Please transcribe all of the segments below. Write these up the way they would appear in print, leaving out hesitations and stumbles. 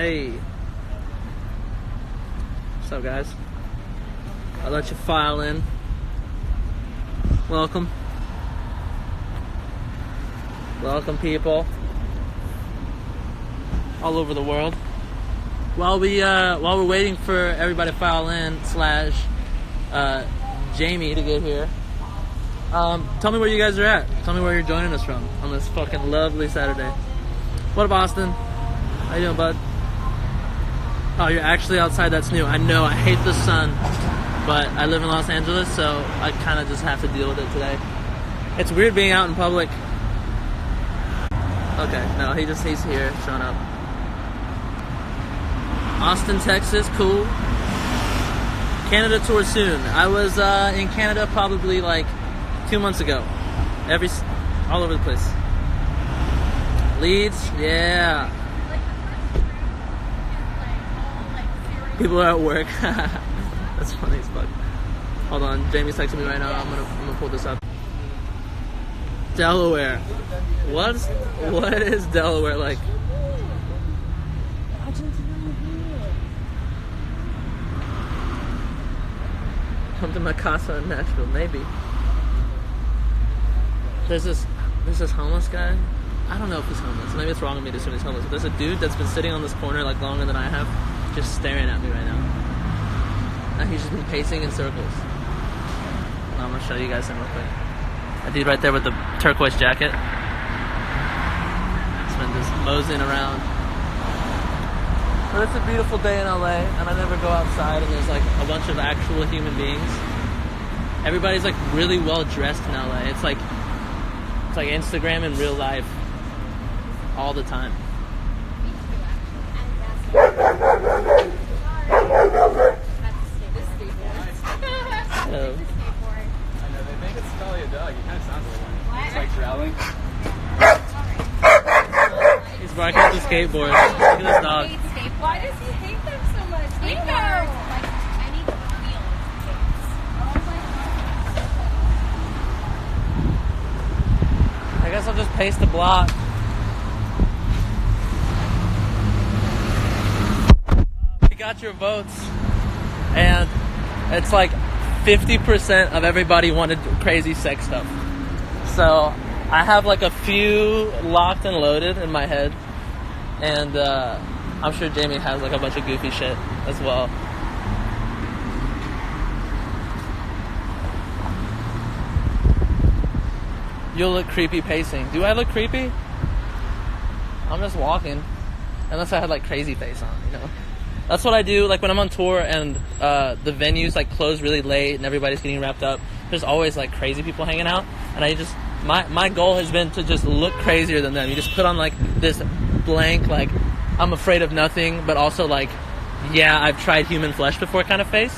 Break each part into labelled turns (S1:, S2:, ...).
S1: Hey. What's up, guys? I'll let you file in. Welcome. Welcome, people. All over the world. While we're waiting for everybody to file in / Jamie to get here, tell me where you guys are at. Tell me where you're joining us from on this fucking lovely Saturday. What up, Austin? How you doing, bud? Oh, you're actually outside. That's new. I know. I hate the sun, but I live in Los Angeles, so I kind of just have to deal with it today. It's weird being out in public. Okay, no, he's here, showing up. Austin, Texas, cool. Canada tour soon. I was in Canada probably like 2 months ago. All over the place. Leeds, yeah. People are at work. That's funny as fuck. Hold on, Jamie's texting me right now. I'm gonna pull this up. Delaware. What is Delaware like? Come to my casa in Nashville, maybe. There's this homeless guy. I don't know if he's homeless. Maybe it's wrong of me to assume he's homeless. But there's a dude that's been sitting on this corner like longer than I have, just staring at me right now. And he's just been pacing in circles. I'm gonna show you guys him real quick. A dude right there with the turquoise jacket. He's been just moseying around. But it's a beautiful day in LA, and I never go outside, and there's like a bunch of actual human beings. Everybody's like really well dressed in LA. It's like Instagram in real life all the time. Hello.
S2: I know, they make it smell like a dog. It kind of sounds like one. It's like growling.
S1: He's barking at the skateboard. Look at this dog.
S3: Why does he hate them so much? They are like tiny wheels.
S1: I guess I'll just pace the block. We got your votes, and it's like 50% of everybody wanted crazy sex stuff. So I have like a few locked and loaded in my head, and I'm sure Jamie has like a bunch of goofy shit as well. You'll look creepy pacing. Do I look creepy? I'm just walking. Unless I had like crazy face on, you know? That's what I do, like when I'm on tour and the venues like close really late and everybody's getting wrapped up. There's always like crazy people hanging out, and I just my goal has been to just look crazier than them. You just put on like this blank, like I'm afraid of nothing, but also like, yeah, I've tried human flesh before kind of face,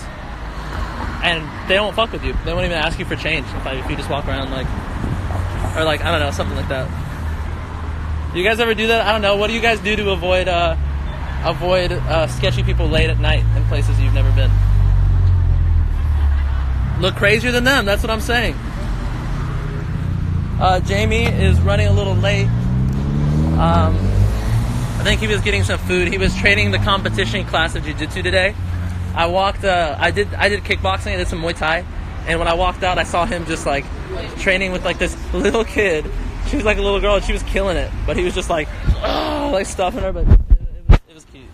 S1: and they don't fuck with you. They won't even ask you for change if you just walk around like, or like I don't know, something like that. Do you guys ever do that? I don't know. What do you guys do to avoid sketchy people late at night in places you've never been? Look crazier than them. That's what I'm saying. Jamie is running a little late. I think he was getting some food. He was training the competition class of jiu-jitsu today. I walked. I did kickboxing. I did some Muay Thai. And when I walked out, I saw him just like training with like this little kid. She was like a little girl, and she was killing it. But he was just like, oh, like stuffing her. But it was cute.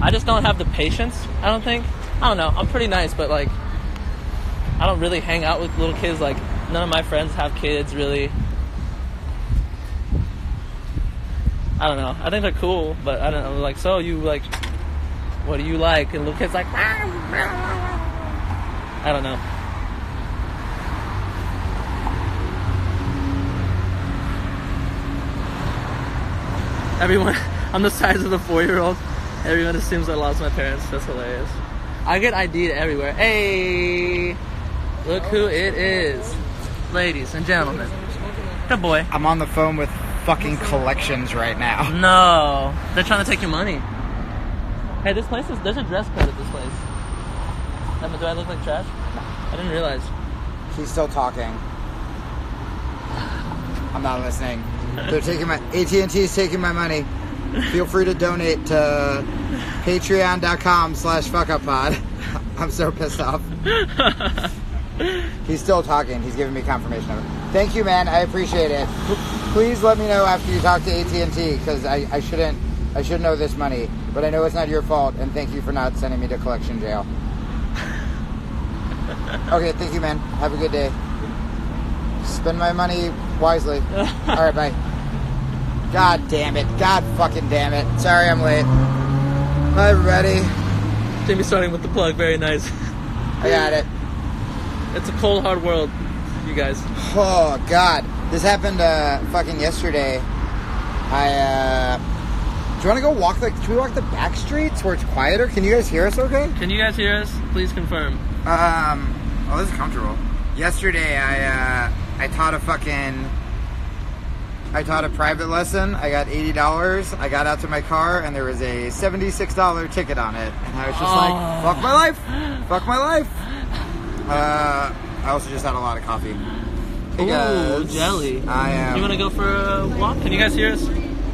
S1: I just don't have the patience. I don't think. I don't know. I'm pretty nice, but like, I don't really hang out with little kids. Like, none of my friends have kids, really. I don't know. I think they're cool, but I don't know. Like, so you like, what do you like? And little kids like, I don't know. Everyone, I'm the size of the 4-year-old. Everyone assumes I lost my parents. That's hilarious. I get ID'd everywhere. Hey, look who it is, ladies and gentlemen. Good boy.
S4: I'm on the phone with fucking collections right now.
S1: No, they're trying to take your money. Hey, there's a dress code at this place. Do I look like trash? I didn't realize.
S4: He's still talking. I'm not listening. They're taking my AT&T's taking my money. feel free to donate to patreon.com/fuckuppod. I'm so pissed off. He's still talking. He's giving me confirmation of it. Thank you, man. I appreciate it. Please let me know after you talk to AT&T, because I shouldn't owe this money, but I know it's not your fault, and thank you for not sending me to collection jail. Okay, thank you, man. Have a good day. Spend my money wisely. All right, bye. God damn it. God fucking damn it. Sorry I'm late. Bye, everybody.
S1: Jamie starting with the plug. Very nice.
S4: I got it.
S1: It's a cold, hard world, you guys.
S4: Oh, God. This happened fucking yesterday. Do you want to go walk should we walk the back streets where it's quieter? Can you guys hear us okay?
S1: Can you guys hear us? Please confirm.
S4: Oh, this is comfortable. Yesterday, I taught a private lesson. I got $80. I got out to my car, and there was a $76 ticket on it. And I was just like, fuck my life. Fuck my life. I also just had a lot of coffee. Hey,
S1: Ooh,
S4: guys.
S1: jelly.
S4: You
S1: want to go for a walk? Can you guys hear us?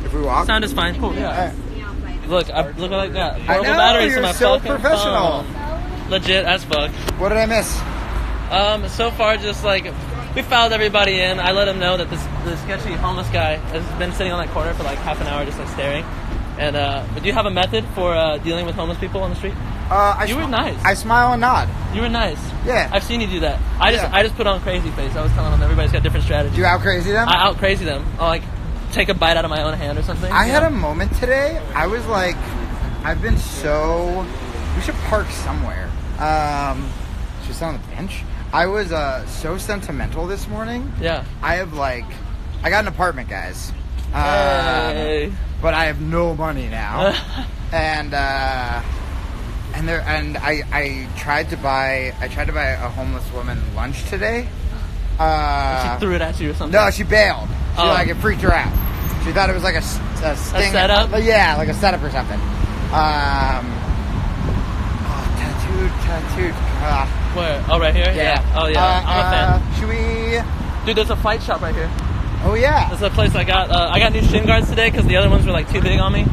S4: If we walk?
S1: Sound is fine. Cool. Yeah.
S4: Right.
S1: Look what I got.
S4: I
S1: Portable
S4: know,
S1: batteries
S4: you're
S1: in my
S4: so
S1: fucking
S4: professional.
S1: phone. Legit as fuck.
S4: What did I miss?
S1: So far, just like we filed everybody in. I let them know that this sketchy homeless guy has been sitting on that corner for like half an hour, just like staring. And but do you have a method for dealing with homeless people on the street? You were nice.
S4: I smile and nod.
S1: You were nice.
S4: Yeah.
S1: I've seen you do that. I just put on crazy face. I was telling them everybody's got different strategies.
S4: Do you out crazy them?
S1: I out crazy them. I'll like take a bite out of my own hand or something.
S4: I had a moment today. I was like, we should park somewhere. Should we sit on the bench? I was so sentimental this morning.
S1: Yeah.
S4: I got an apartment, guys.
S1: Hey.
S4: But I have no money now. and I tried to buy a homeless woman lunch today.
S1: She threw it at you or something.
S4: No, she bailed. It freaked her out. She thought it was like a sting.
S1: A setup?
S4: Yeah, like a setup or something. Tattooed.
S1: Where? Oh, right here?
S4: Yeah.
S1: Oh, yeah. I'm a fan.
S4: Should we...
S1: Dude, there's a fight shop right here.
S4: Oh, yeah.
S1: That's a place I got. I got new shin guards today because the other ones were like too big on me.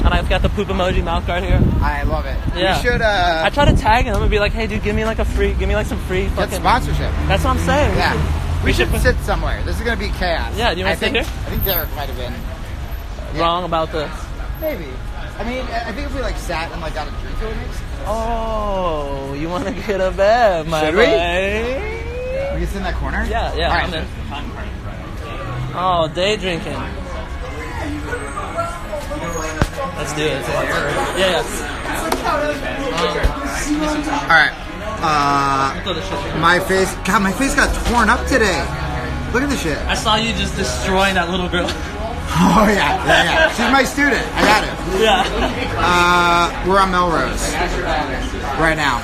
S1: And I've got the poop emoji mouth guard here.
S4: I love it.
S1: Yeah.
S4: We should...
S1: I try to tag him and be like, hey, dude, give me some free
S4: get
S1: fucking...
S4: sponsorship.
S1: That's what I'm saying.
S4: Yeah. We should sit somewhere. This is going to be chaos.
S1: Yeah, do you want to sit here?
S4: I think Derek might have been
S1: Wrong about this.
S4: Maybe. I mean, I think if we sat and got a drink, it would make sense.
S1: Oh, you want to get a bed, my
S4: Should we?
S1: boy?
S4: We can sit in that corner?
S1: Yeah,
S4: All right.
S1: I'm in. Oh, day drinking. Let's do it. Yeah.
S4: All right. My face got torn up today. Look at this shit.
S1: I saw you just destroying that little girl.
S4: Oh yeah. She's my student. I got it.
S1: Yeah.
S4: We're on Melrose right now.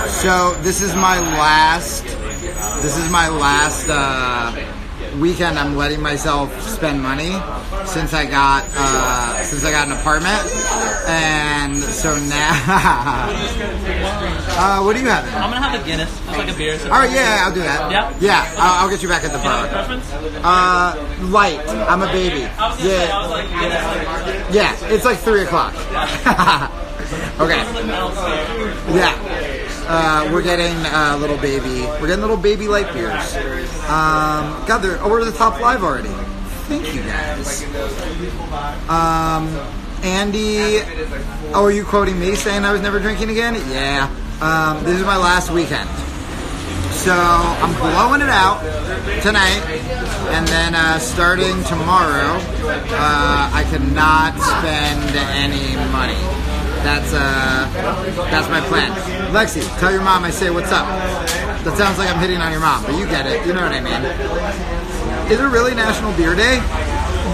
S4: So this is my last weekend I'm letting myself spend money since I got an apartment, and so now what do you have?
S1: I'm gonna have a Guinness, just like a beer.
S4: All right, yeah, I'll do that.
S1: Yeah?
S4: I'll get you back at the bar.
S1: Preference?
S4: Light. I'm a baby. Yeah, it's like 3:00. Okay. Yeah. We're getting little baby light beers. God, they're over the top live already. Thank you guys. Andy, are you quoting me saying I was never drinking again? Yeah. This is my last weekend. So I'm blowing it out tonight, and then starting tomorrow, I cannot spend any money. That's my plan. Lexi, tell your mom I say what's up. That sounds like I'm hitting on your mom, but you get it. You know what I mean. Is it really National Beer Day?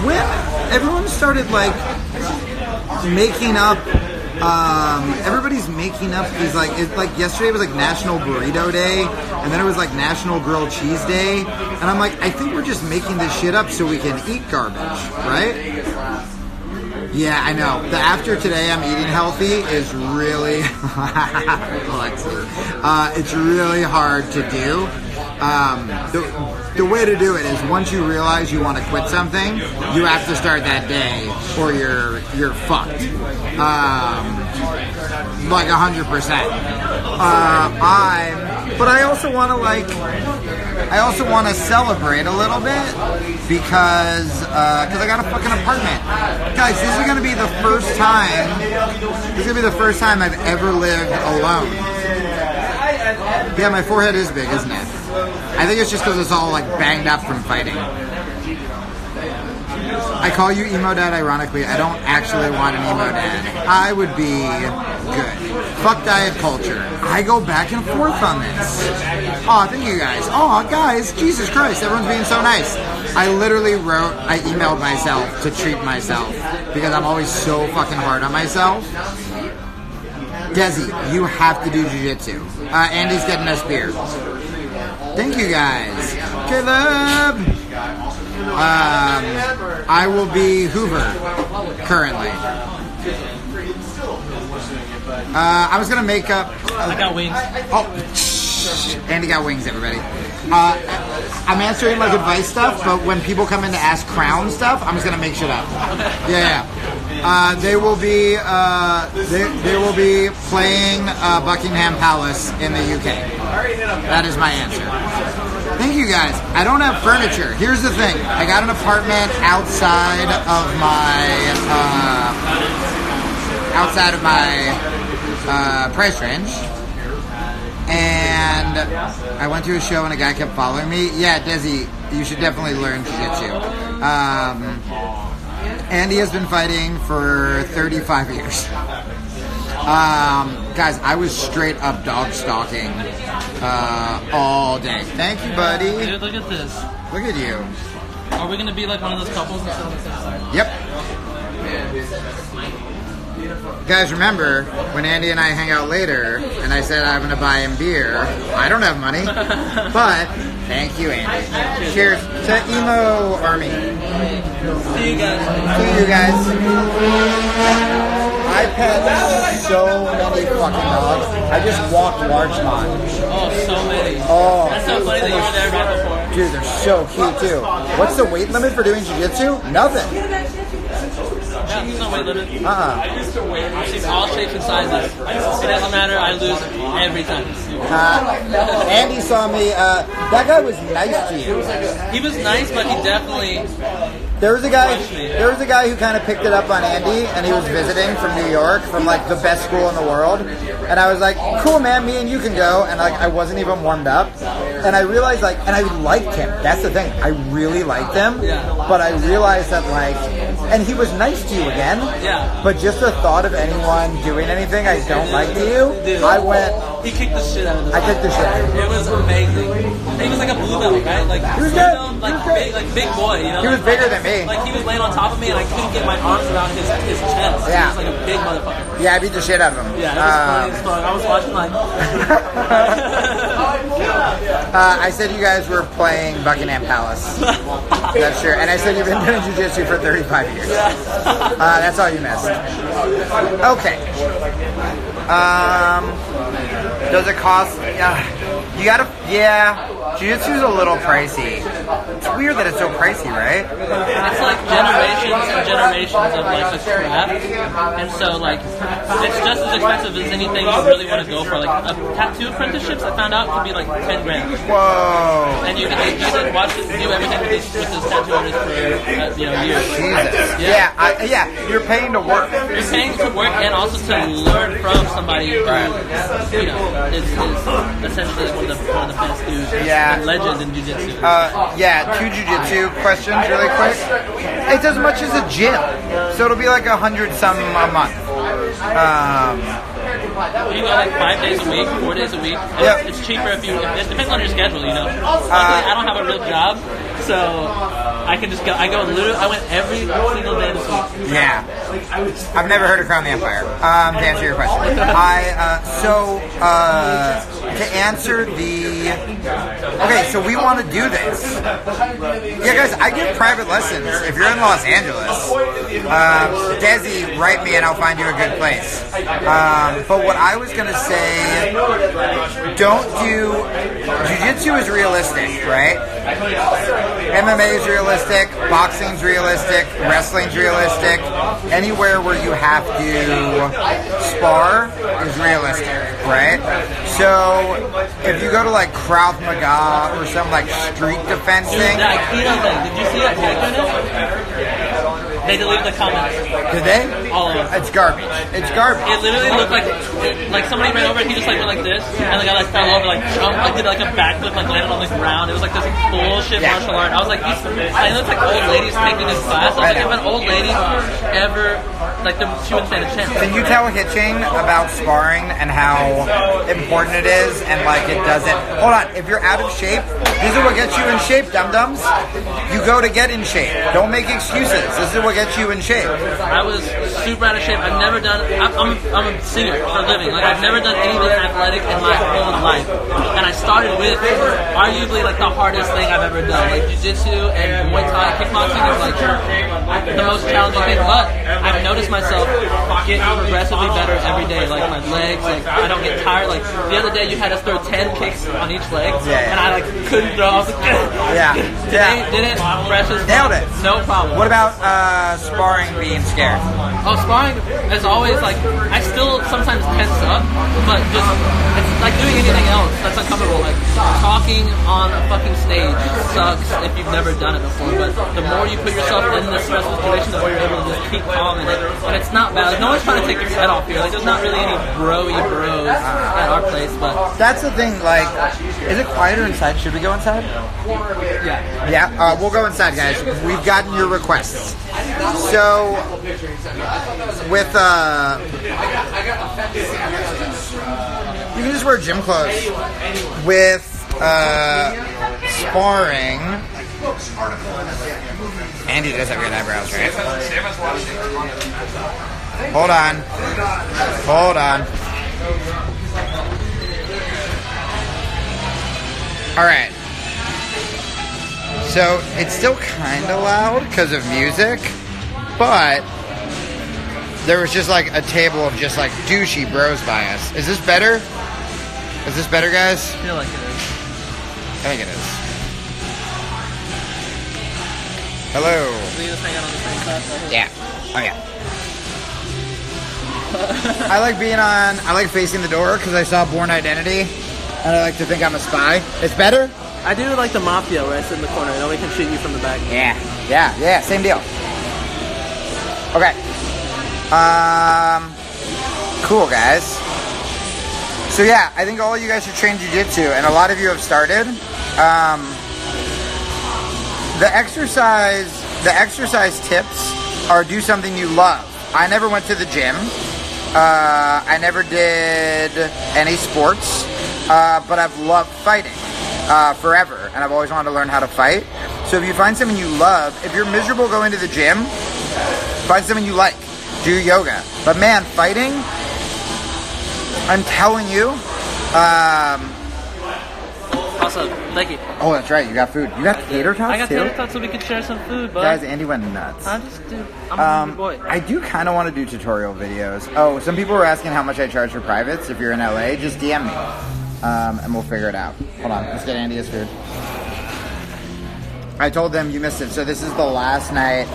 S4: When everyone started making up, everybody's making up these yesterday was National Burrito Day, and then it was National Grilled Cheese Day, and I'm I think we're just making this shit up so we can eat garbage, right? Yeah, I know. The after today I'm eating healthy is really Alexi. It's really hard to do the way to do it is once you realize you want to quit something, you have to start that day, or you're fucked. Like 100%. But I also want to celebrate a little bit because I got a fucking apartment, guys. This is gonna be the first time. This is gonna be the first time I've ever lived alone. Yeah, my forehead is big, isn't it? I think it's just because it's all like banged up from fighting. I call you emo dad ironically. I don't actually want an emo dad. I would be good. Fuck diet culture. I go back and forth on this. Oh, thank you guys. Oh, guys, Jesus Christ, everyone's being so nice. I emailed myself to treat myself because I'm always so fucking hard on myself. Desi, you have to do jiu-jitsu. Andy's getting us beer. Thank you guys. Caleb! I will be Hoover, currently. I was going to make up...
S1: I got wings.
S4: Oh, Andy got wings, everybody. I'm answering like advice stuff, but when people come in to ask crown stuff, I'm just going to make shit up. Yeah. They will be playing Buckingham Palace in the UK. That is my answer. Thank you guys. I don't have furniture. Here's the thing. I got an apartment outside of my price range. And I went to a show and a guy kept following me. Yeah, Desi, you should definitely learn jiu-jitsu. Andy has been fighting for 35 years. Guys, I was straight up dog stalking all day. Thank you, buddy.
S1: Dude, look at this.
S4: Look at you.
S1: Are we gonna be like one of those couples that sit on the same side?
S4: Yep. Guys, remember when Andy and I hang out later and I said I'm gonna buy him beer? I don't have money, but thank you, Andy. Cheers to Emo Army.
S1: See you guys.
S4: See you guys. I pet so many fucking dogs. I just walked Larchmont.
S1: Oh, so many.
S4: Oh.
S1: That's so funny that you were there right before.
S4: Dude, they're so cute too. What's the weight limit for doing jiu-jitsu? Nothing.
S1: Yeah, there's no weight limit.
S4: Uh-uh.
S1: All shapes and sizes. It doesn't matter. I lose every time.
S4: Andy saw me. That guy was nice to you.
S1: He was nice, but he definitely...
S4: There was a guy who kind of picked it up on Andy, and he was visiting from New York, from like the best school in the world. And I was like, cool, man, me and you can go. And like, I wasn't even warmed up. And I realized and I liked him. That's the thing. I really liked him.
S1: Yeah.
S4: But I realized that and he was nice to you again.
S1: Yeah.
S4: But just the thought of anyone doing anything I don't like to you,
S1: Dude,
S4: I went.
S1: He kicked the shit out of this.
S4: I kicked the shit out of him.
S1: It was amazing. He was like a blue belt, right? Like
S4: He was
S1: blue
S4: good.
S1: belt,
S4: He
S1: like
S4: was good.
S1: big boy, you know?
S4: He was bigger than me.
S1: Like he was laying on top of me, and I couldn't get my arms around his chest.
S4: Yeah.
S1: He was like a big motherfucker.
S4: Yeah, I beat the shit out of him.
S1: Yeah, it was funny as fuck. I was watching like.
S4: I said you guys were playing Buckingham Palace. That's true. And I said you've been doing jiu-jitsu for 35 years. That's all you missed. Okay. Does it cost? You gotta. Yeah. Jiu-jitsu's a little pricey. It's weird that it's so pricey, right?
S1: It's like generations and generations of like a craft, and so like it's just as expensive as anything you really want to go for. Like tattoo apprenticeships, I found out could be like 10 grand.
S4: Whoa.
S1: And you can watch it do everything with this tattoo artist for years.
S4: Jesus. Yeah. You're paying to work.
S1: You're paying to work and also to learn from somebody who, is essentially one of the best dudes.
S4: Yeah.
S1: A legend in jiu-jitsu.
S4: Two jiu-jitsu questions really quick. It's as much as a gym, so it'll be like 100 something a month.
S1: You go like 5 days a week, 4 days a week.
S4: Yep.
S1: It's cheaper if it depends on your schedule, you know. Luckily, I don't have a real job, so I I can just go. I went every single day this week.
S4: Yeah. I've never heard of Crown the Empire. To answer your question. To answer the... Okay, so we want to do this. Yeah, guys, I give private lessons. If you're in Los Angeles, Desi, write me and I'll find you a good place. But what I was going to say, don't do... Jiu-Jitsu is realistic, right? MMA is realistic, boxing's realistic, wrestling's realistic. Anywhere where you have to spar is realistic, right? So if you go to like Krav Maga or some like street defense thing,
S1: the Aikido thing. Did you see that? They deleted the comments.
S4: Did they?
S1: All of them.
S4: It's garbage. It's garbage.
S1: It literally looked like somebody ran over and he just like went like this, and the guy like fell over, like jumped, like did like a backflip, like landed on the ground. It was like this bullshit martial art. I was like, I know it's like old ladies taking this class. I was like, if an old lady ever, like, she wouldn't stand a chance.
S4: Can you tell Hitching about sparring and how important it is, and like it doesn't... Hold on, if you're out of shape, this is what gets you in shape, dum-dums. You go to get in shape. Don't make excuses. This is what gets you in shape.
S1: I was super out of shape. I've never done... I'm a singer for a living. Like, I've never done anything athletic in my whole life. And I started with arguably like the hardest thing I've ever done. Like jiu-jitsu and Muay Thai, kickboxing is like the most challenging thing. But I've noticed myself getting progressively better every day. Like my legs, like I don't get tired. Like the other day you had us throw 10 kicks on each leg, and I like couldn't throw. I was like,
S4: yeah.
S1: Did it? Precious.
S4: Nailed it.
S1: No problem.
S4: What about sparring being scared?
S1: Oh, sparring is always like, I still sometimes tense up, but just, it's like doing anything else that's uncomfortable. Like, talking on a fucking stage sucks if you've never done it before, but the more you put yourself in this stressful situation, the more you're able to just keep calm in it. And it's not bad. Like, no one's trying to take your head off here. Like, there's not really any bros at our place, but...
S4: That's the thing, like, is it quieter inside? Should we go inside?
S1: Yeah.
S4: Yeah, we'll go inside, guys. We've gotten your requests. So, with, you can just wear gym clothes. With, sparring, Andy does have good eyebrows, right? Hold on. Alright. So, it's still kind of loud because of music, but there was just like a table of just like douchey bros by us. Is this better? Is this better, guys?
S1: I feel like it is.
S4: I think it is. Hello.
S1: We just hang out on the same side.
S4: Yeah. Oh, yeah. I like facing the door because I saw Born Identity, and I like to think I'm a spy. It's better?
S1: I do like the Mafia where I sit in the corner and nobody can shoot you from the back.
S4: Yeah, same deal. Okay. Cool, guys. So yeah, I think all of you guys should train jiu-jitsu, and a lot of you have started. The exercise tips are do something you love. I never went to the gym. I never did any sports, but I've loved fighting forever, and I've always wanted to learn how to fight. So if you find something you love, if you're miserable going to the gym, find something you like. Do yoga. But man, fighting, I'm telling you.
S1: Awesome. Thank you.
S4: Oh, that's right. You got food. You got tater tots
S1: I got
S4: too?
S1: tater tots so we could share some food, bud.
S4: Guys, Andy went nuts.
S1: I'm a hungry boy.
S4: I do kind of want to do tutorial videos. Oh, some people were asking how much I charge for privates. If you're in LA, just DM me. And we'll figure it out. Hold on. Let's get Andy his food. I told them you missed it. So this is the last night.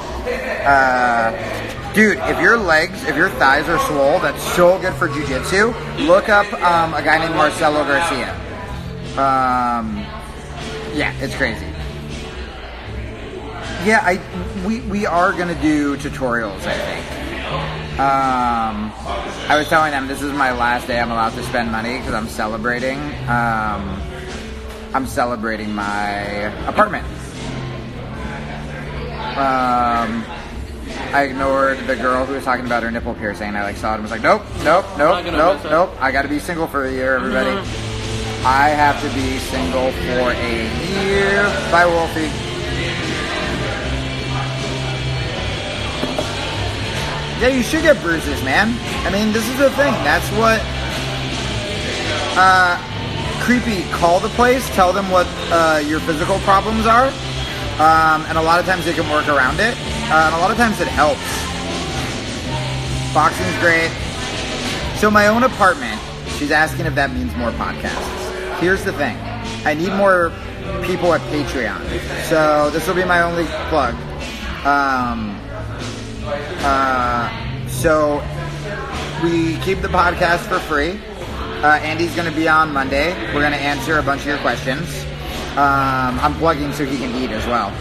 S4: Dude, if your thighs are swole, that's so good for jiu-jitsu. Look up a guy named Marcelo Garcia. Yeah, it's crazy. Yeah, we are gonna do tutorials, I think. I was telling them this is my last day I'm allowed to spend money because I'm celebrating. I'm celebrating my apartment. I ignored the girl who was talking about her nipple piercing. I saw it and was like, nope. I gotta be single for a year, everybody. I have to be single for a year. Bye, Wolfie. Yeah, you should get bruises, man. I mean, this is the thing. That's what creepy. Call the place, tell them what your physical problems are, and a lot of times they can work around it, and a lot of times it helps. Boxing's great. So my own apartment, she's asking if that means more podcasts. Here's the thing. I need more people at Patreon. So this will be my only plug. So we keep the podcast for free. Andy's going to be on Monday. We're going to answer a bunch of your questions. I'm plugging so he can eat as well.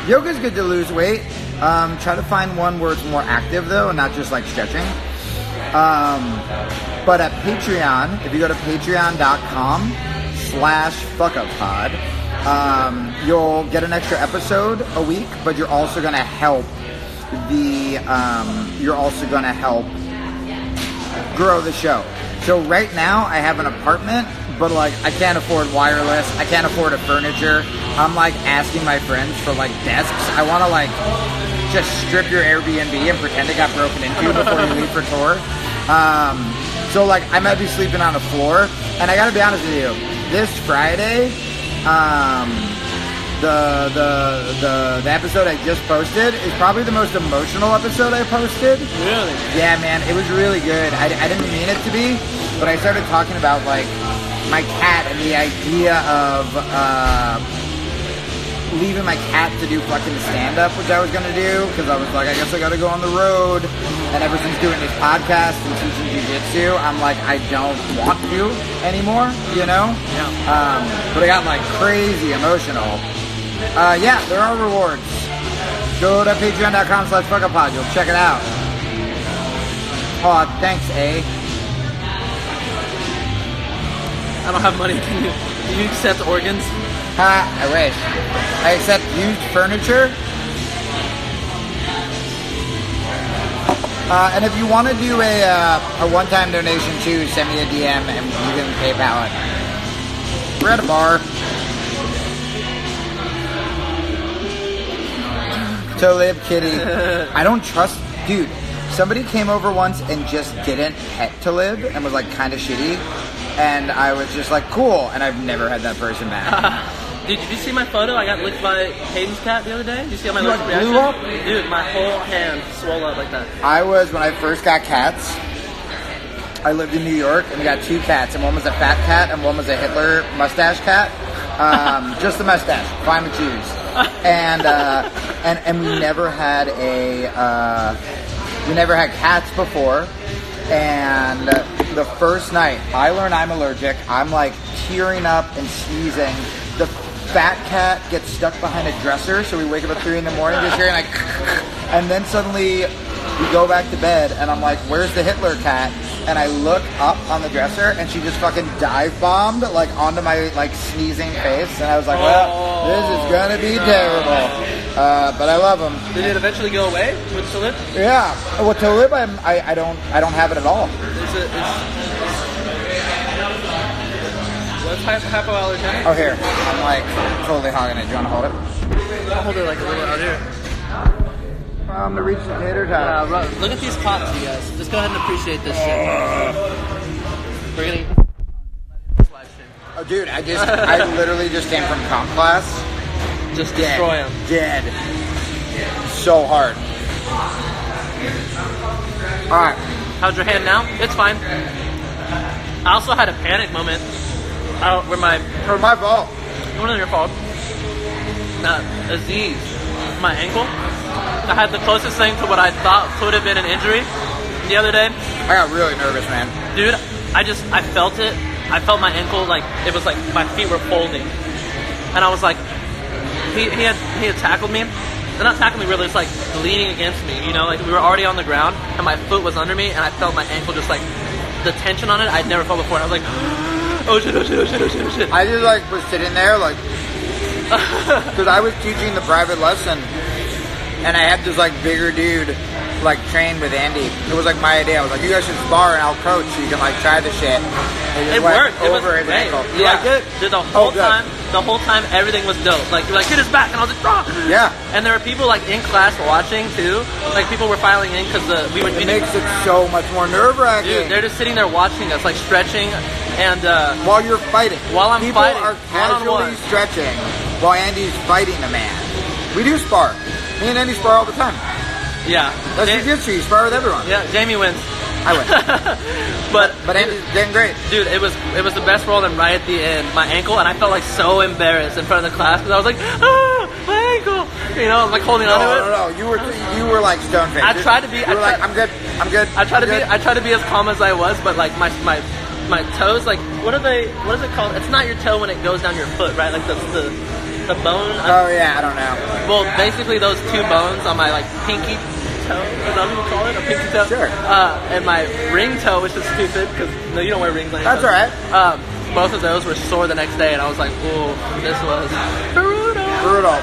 S4: Yoga's good to lose weight. Try to find one where it's more active though and not just like stretching. But at Patreon, if you go to patreon.com/fuckupod, you'll get an extra episode a week, but you're also going to help grow the show. So right now I have an apartment, but like I can't afford wireless, I can't afford a furniture. I'm like asking my friends for like desks. I want to like just strip your Airbnb and pretend it got broken into before you leave for tour. So like I might be sleeping on the floor, and I gotta be honest with you, this Friday, the episode I just posted is probably the most emotional episode I posted.
S1: Really?
S4: Yeah, man, it was really good. I didn't mean it to be, but I started talking about like my cat and the idea of leaving my cat to do fucking stand-up, which I was gonna do, because I was like, I guess I gotta go on the road. And ever since doing this podcast and teaching jiu-jitsu, I'm like, I don't want to anymore, you know?
S1: Yeah.
S4: But I got like crazy emotional. Yeah, there are rewards. Go to patreon.com/fuckupod. You'll check it out. Oh, thanks, A.
S1: I don't have money. Can you accept organs?
S4: Ha, I wish. I accept used furniture. And if you want to do a one-time donation too, send me a DM and you can PayPal it. We're at a bar. Talib Kitty. I don't trust... Dude, somebody came over once and just didn't pet Talib and was like kind of shitty. And I was just like, cool. And I've never had that person back.
S1: Dude, did you see my photo? I got licked by Hayden's cat the other day. Did you see how my
S4: You,
S1: allergic
S4: like, blew
S1: reaction?
S4: up?
S1: Dude, my whole hand swelled up like that.
S4: When I first got cats, I lived in New York and we got two cats. And one was a fat cat and one was a Hitler mustache cat. Just the mustache. Fine to choose. And we never had cats before. And the first night, I learned I'm allergic. I'm like tearing up and sneezing. The fat cat gets stuck behind a dresser, so we wake up at 3 in the morning just hearing like, and then suddenly we go back to bed, and I'm like, where's the Hitler cat? And I look up on the dresser, and she just fucking dive bombed like onto my like sneezing face, and I was like, well, this is gonna be terrible. But I love them.
S1: Did it eventually go away with Talib?
S4: Yeah. Well, Talib, I don't have it at all.
S1: What's hypoallergenic?
S4: Oh, here. I'm like totally hogging it. Do you want to hold it?
S1: I'll hold it like a little out here.
S4: The reach the tater tot.
S1: Look at these pops, you guys. Just go ahead and appreciate this shit. We're gonna
S4: Oh, dude, I literally just came from comp class.
S1: just destroy them.
S4: Dead. So hard. All right.
S1: How's your hand now? It's fine. I also had a panic moment where my
S4: fault.
S1: it wasn't your fault. Aziz, my ankle. I had the closest thing to what I thought could have been an injury the other day.
S4: I got really nervous, man.
S1: Dude, I felt it. I felt my ankle like it was like my feet were folding, and I was like, he had tackled me. Not tackled me really. It's like leaning against me. You know, like we were already on the ground, and my foot was under me, and I felt my ankle just like the tension on it. I'd never felt before. And I was like, oh shit, oh shit, oh shit, oh shit, oh shit.
S4: I just like was sitting there like, because I was teaching the private lesson, and I had this like bigger dude like train with Andy. It was like my idea. I was like, you guys should spar and I'll coach so you can like try the shit.
S1: It worked. It was
S4: over his
S1: great.
S4: ankle. You
S1: Yeah.
S4: like it?
S1: Dude, the whole time, everything was dope. Like, you're like, hit his back, and I was like, ah!
S4: Yeah.
S1: And there were people like in class watching too. Like, people were filing in because
S4: It makes it so much more nerve-wracking.
S1: Dude, they're just sitting there watching us, like stretching, and
S4: while you're fighting.
S1: While I'm
S4: people
S1: fighting,
S4: are casually
S1: one-on-one.
S4: stretching while Andy's fighting a man. We do spar. Me and Andy spar all the time.
S1: yeah,
S4: That's jiu-jitsu. You spar with everyone.
S1: yeah, Jamie wins.
S4: I win.
S1: But
S4: Andy's getting great.
S1: dude, it was the best roll. And right at the end, my ankle, and I felt like so embarrassed in front of the class because I was like, ah, my ankle. You know, like holding onto it.
S4: No. You were like stone faced.
S1: I tried to be.
S4: You were like, I'm good.
S1: I tried to be as calm as I was, but like my toes, like what is it called? It's not your toe when it goes down your foot, right? Like the bone.
S4: Oh yeah, I don't know.
S1: Well, basically those two bones on my like pinky toe, is that what you call it? A pinky toe?
S4: Sure.
S1: And my ring toe, which is stupid because no, you don't wear rings.
S4: That's all right.
S1: Both of those were sore the next day, and I was like, "Ooh, this was
S4: Brutal.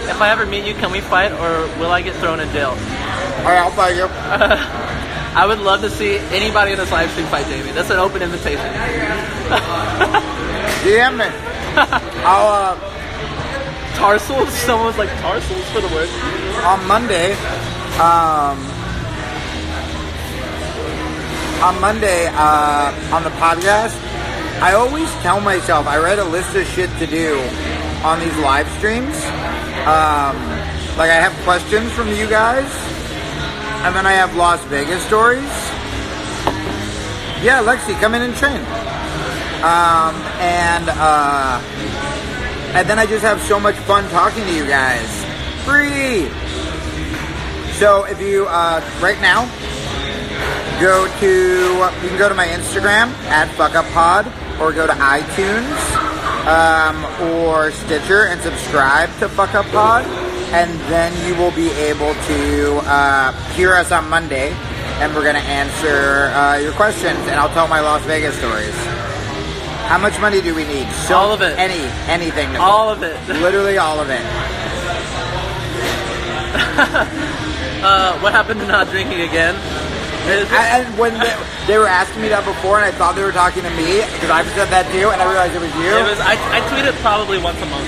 S1: If I ever meet you, can we fight, or will I get thrown in jail?"
S4: All right, I'll fight you.
S1: I would love to see anybody in this live stream fight Jamie. That's an open invitation.
S4: DM me. I'll
S1: Tarsals? Someone's like, tarsals for the word?
S4: on Monday. On the podcast, I always tell myself I write a list of shit to do on these live streams. Like I have questions from you guys, and then I have Las Vegas stories. Yeah, Lexi, come in and train. And then I just have so much fun talking to you guys. Free! So if you, right now, you can go to my Instagram, @FuckUpPod, or go to iTunes, or Stitcher and subscribe to Fuck Up Pod, and then you will be able to hear us on Monday, and we're going to answer your questions, and I'll tell my Las Vegas stories. How much money do we need?
S1: All of it.
S4: Anything.
S1: All of it.
S4: Literally all of it.
S1: What happened to not drinking again?
S4: And when they were asking me that before, and I thought they were talking to me, because I've said that too, and I realized it was you.
S1: I tweet it probably once a month.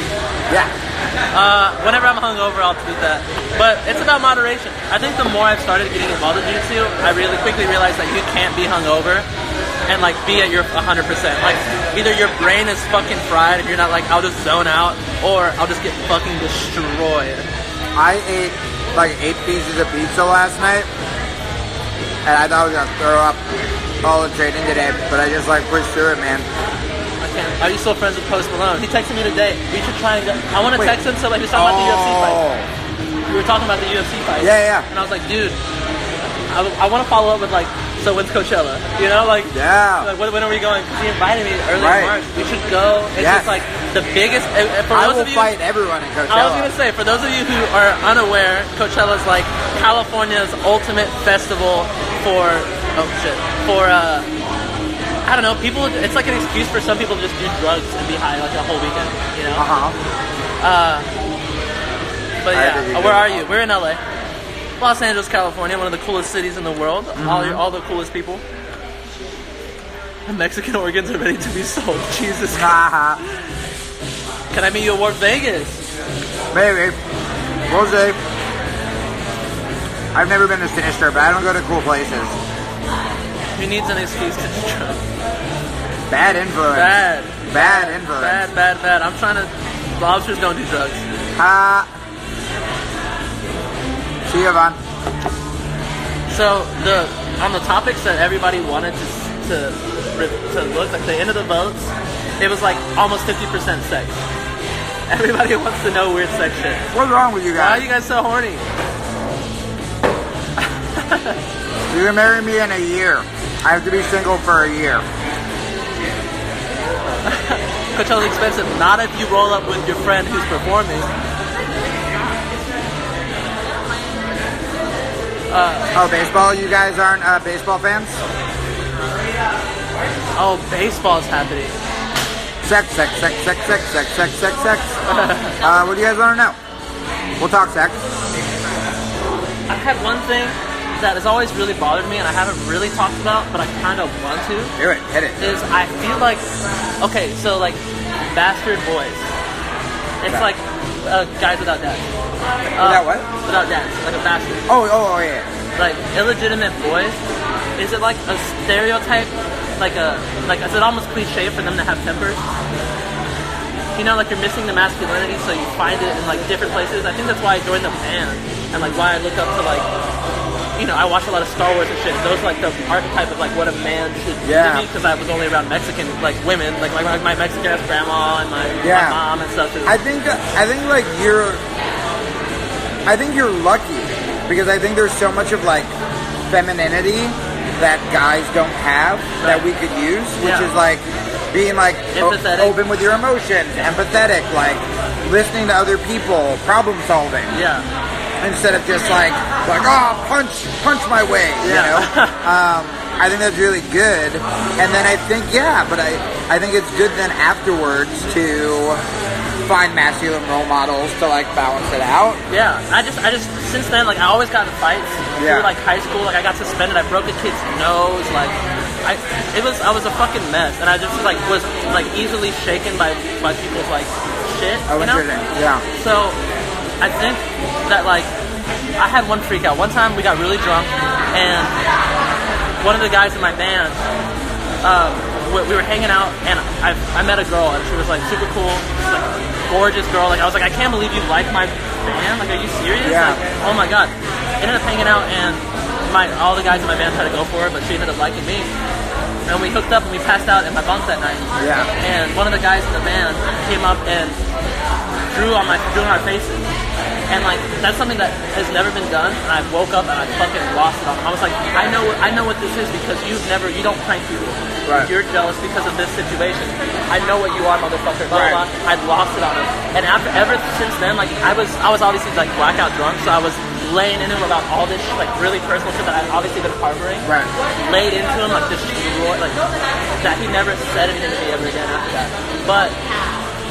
S4: Yeah.
S1: Whenever I'm hungover, I'll tweet that. But it's about moderation. I think the more I've started getting involved in jiu-jitsu, I really quickly realized that you can't be hungover and like be at your 100%. Like either your brain is fucking fried and you're not like, I'll just zone out, or I'll just get fucking destroyed.
S4: I ate like 8 pieces of pizza last night, and I thought I was gonna throw up all the training today, but I just like pushed through it, man.
S1: I can't. Are you still friends with Post Malone? He texted me today. We should try and go. I want to text him so like he's talking about the UFC fight. We were talking about the UFC fight.
S4: Yeah.
S1: And I was like, dude, I want to follow up with like, so when's Coachella? You know, like,
S4: Yeah.
S1: like when are we going? Because he invited me early
S4: Right.
S1: in March. We should go. It's
S4: Yes.
S1: just like the biggest. For
S4: I
S1: those
S4: will
S1: of you,
S4: fight everyone in Coachella.
S1: I was gonna say, for those of you who are unaware, Coachella is like California's ultimate festival for I don't know, people. It's like an excuse for some people to just do drugs and be high like a whole weekend, you know. But
S4: I
S1: yeah,
S4: agree.
S1: where are you? We're in LA, Los Angeles, California, one of the coolest cities in the world. All the coolest people. The Mexican organs are ready to be sold. Jesus Christ. Can I meet you at Warp Vegas?
S4: Maybe. We'll see. I've never been to Sinister, but I don't go to cool places.
S1: Who needs an excuse to do drugs?
S4: Bad influence. Bad influence.
S1: Bad. I'm trying to. Lobsters don't do drugs.
S4: See you, Yvonne.
S1: So on the topics that everybody wanted to look like the end of the votes, it was like almost 50% sex. Everybody wants to know weird sex shit.
S4: What's wrong with you
S1: Why are
S4: guys?
S1: you guys so horny?
S4: You can marry me in a year. I have to be single for a year.
S1: Coachella's expensive. Not if you roll up with your friend who's performing.
S4: Baseball? You guys aren't baseball fans?
S1: Oh, baseball's happening.
S4: Sex. What do you guys want to know? We'll talk sex.
S1: I had one thing. that has always really bothered me and I haven't really talked about, but I kind of want to.
S4: Do it. Hit it.
S1: Is I feel like, okay, so like bastard boys. It's
S4: Yeah.
S1: like guys without dads.
S4: Without what?
S1: Without dads, like a bastard.
S4: Oh, yeah.
S1: Like illegitimate boys. Is it like a stereotype? Like is it almost cliche for them to have tempers? You know, like you're missing the masculinity, so you find it in like different places. I think that's why I joined the band, and like why I look up to like, you know, I watch a lot of Star Wars and shit. Those are like the archetype of like what a man should be to me, because I was only around Mexican like women, like my Mexican ass grandma and my mom and stuff.
S4: I think like I think you're lucky because I think there's so much of like femininity that guys don't have that we could use, which is like being like open with your emotions, empathetic, like listening to other people, problem solving.
S1: Yeah.
S4: Instead of just like punch my way, you know. I think that's really good. And then I think but I think it's good then afterwards to find masculine role models to like balance it out.
S1: Yeah, I just since then, like I always got in fights through like high school. Like I got suspended. I broke a kid's nose. Like I was a fucking mess, and I just like was like easily shaken by people's like shit.
S4: Oh,
S1: you know?
S4: Yeah.
S1: So I think that like I had one freak out. One time we got really drunk, and one of the guys in my band, we were hanging out, and I met a girl, and she was like super cool, like gorgeous girl. Like I was like, I can't believe you like my band. Like, are you serious?
S4: Yeah.
S1: Like, oh my god. Ended up hanging out, and all the guys in my band tried to go for her, but she ended up liking me. And we hooked up and we passed out in my bunk that night.
S4: Yeah.
S1: And one of the guys in the band came up and drew on our faces. And like that's something that has never been done. And I woke up and I fucking lost it on him. I was like, I know what this is because you don't prank people.
S4: Right.
S1: You're jealous because of this situation. I know what you are, motherfucker. Blah, blah, blah. I lost it on him. And ever since then, like I was obviously like blackout drunk, so I was laying into him about all this like really personal shit that I'd obviously been harboring.
S4: Right.
S1: Laid into him like destroyed, like that he never said anything to me ever again after that. But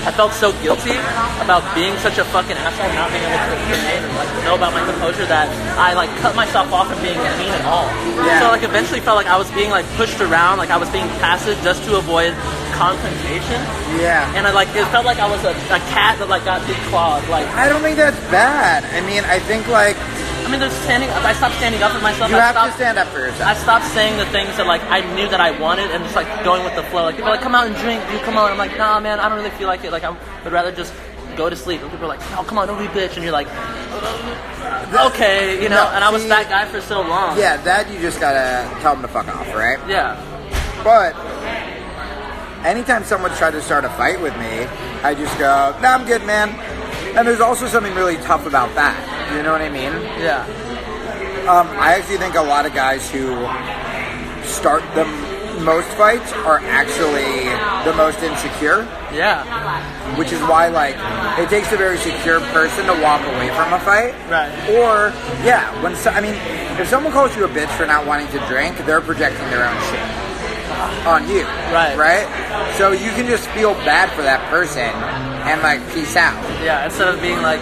S1: I felt so guilty about being such a fucking asshole, not being able to remain and like know about my composure that I like cut myself off from being mean at all.
S4: Yeah.
S1: So like eventually felt like I was being like pushed around, like I was being passive just to avoid confrontation.
S4: Yeah.
S1: And it felt like I was a cat that like got declawed. Like
S4: I don't think that's bad. I mean, I think like
S1: I stopped standing up for myself.
S4: you have to stand up for yourself.
S1: I stopped saying the things that like I knew that I wanted and just like going with the flow. Like people are like, come out and drink, you come on. I'm like, nah man, I don't really feel like it. Like I would rather just go to sleep. And people are like, no, come on, don't be a bitch. And you're like, okay, you know. And I was that guy for so long.
S4: Yeah, that you just gotta tell them to fuck off, right?
S1: Yeah.
S4: But anytime someone tried to start a fight with me, I just go, nah, I'm good, man. And there's also something really tough about that. You know what I mean?
S1: Yeah.
S4: I actually think a lot of guys who start the most fights are actually the most insecure.
S1: Yeah.
S4: Which is why, like, it takes a very secure person to walk away from a fight.
S1: Right.
S4: Or, if someone calls you a bitch for not wanting to drink, they're projecting their own shit on you.
S1: Right.
S4: Right? So you can just feel bad for that person and, like, peace out.
S1: Yeah, instead of being like,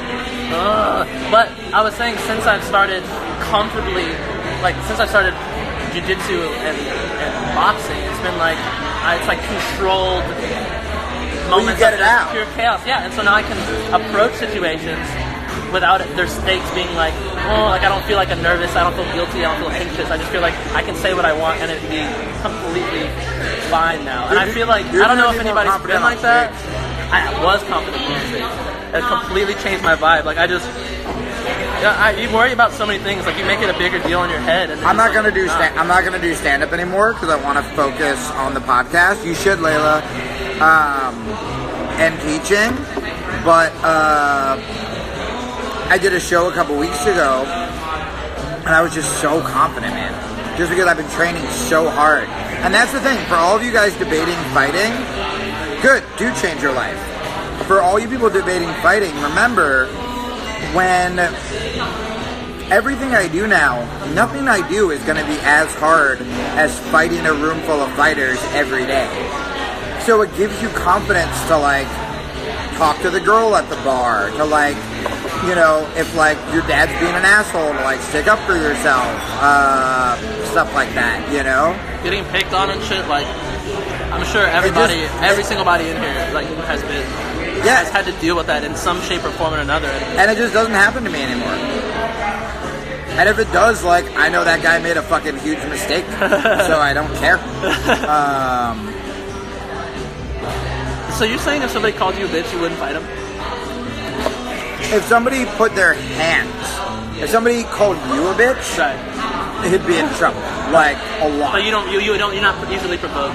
S1: ugh. But I was saying, since I've started comfortably, like, since I started jiu-jitsu and boxing, it's been like, it's like controlled moments
S4: get
S1: of
S4: it out.
S1: pure chaos. Yeah, and so now I can approach situations without their stakes being like, oh, like I don't feel like I'm nervous, I don't feel guilty, I don't feel anxious. I just feel like I can say what I want and it'd be completely fine now. And I feel like, I don't know if anybody's been like that. I was confident on stage. It completely changed my vibe. Like you worry about so many things. Like you make it a bigger deal in your head. And
S4: I'm not gonna do stand up anymore because I want to focus on the podcast. You should, Layla, and teaching. But I did a show a couple weeks ago, and I was just so confident, man. Just because I've been training so hard. And that's the thing for all of you guys debating fighting. Good, do change your life. For all you people debating fighting, remember when everything I do now, nothing I do is going to be as hard as fighting a room full of fighters every day. So it gives you confidence to like talk to the girl at the bar, to like you know, if like your dad's being an asshole, to like stick up for yourself, stuff like that, you know.
S1: Getting picked on and shit, like I'm sure every single body in here like has had to deal with that in some shape or form or another.
S4: And it just doesn't happen to me anymore. And if it does, like, I know that guy made a fucking huge mistake, so I don't care.
S1: So you're saying if somebody called you a bitch, you wouldn't fight them?
S4: If somebody put their hands, if somebody called you a bitch,
S1: Right.
S4: he'd be in trouble, like a lot.
S1: But you're not easily provoked.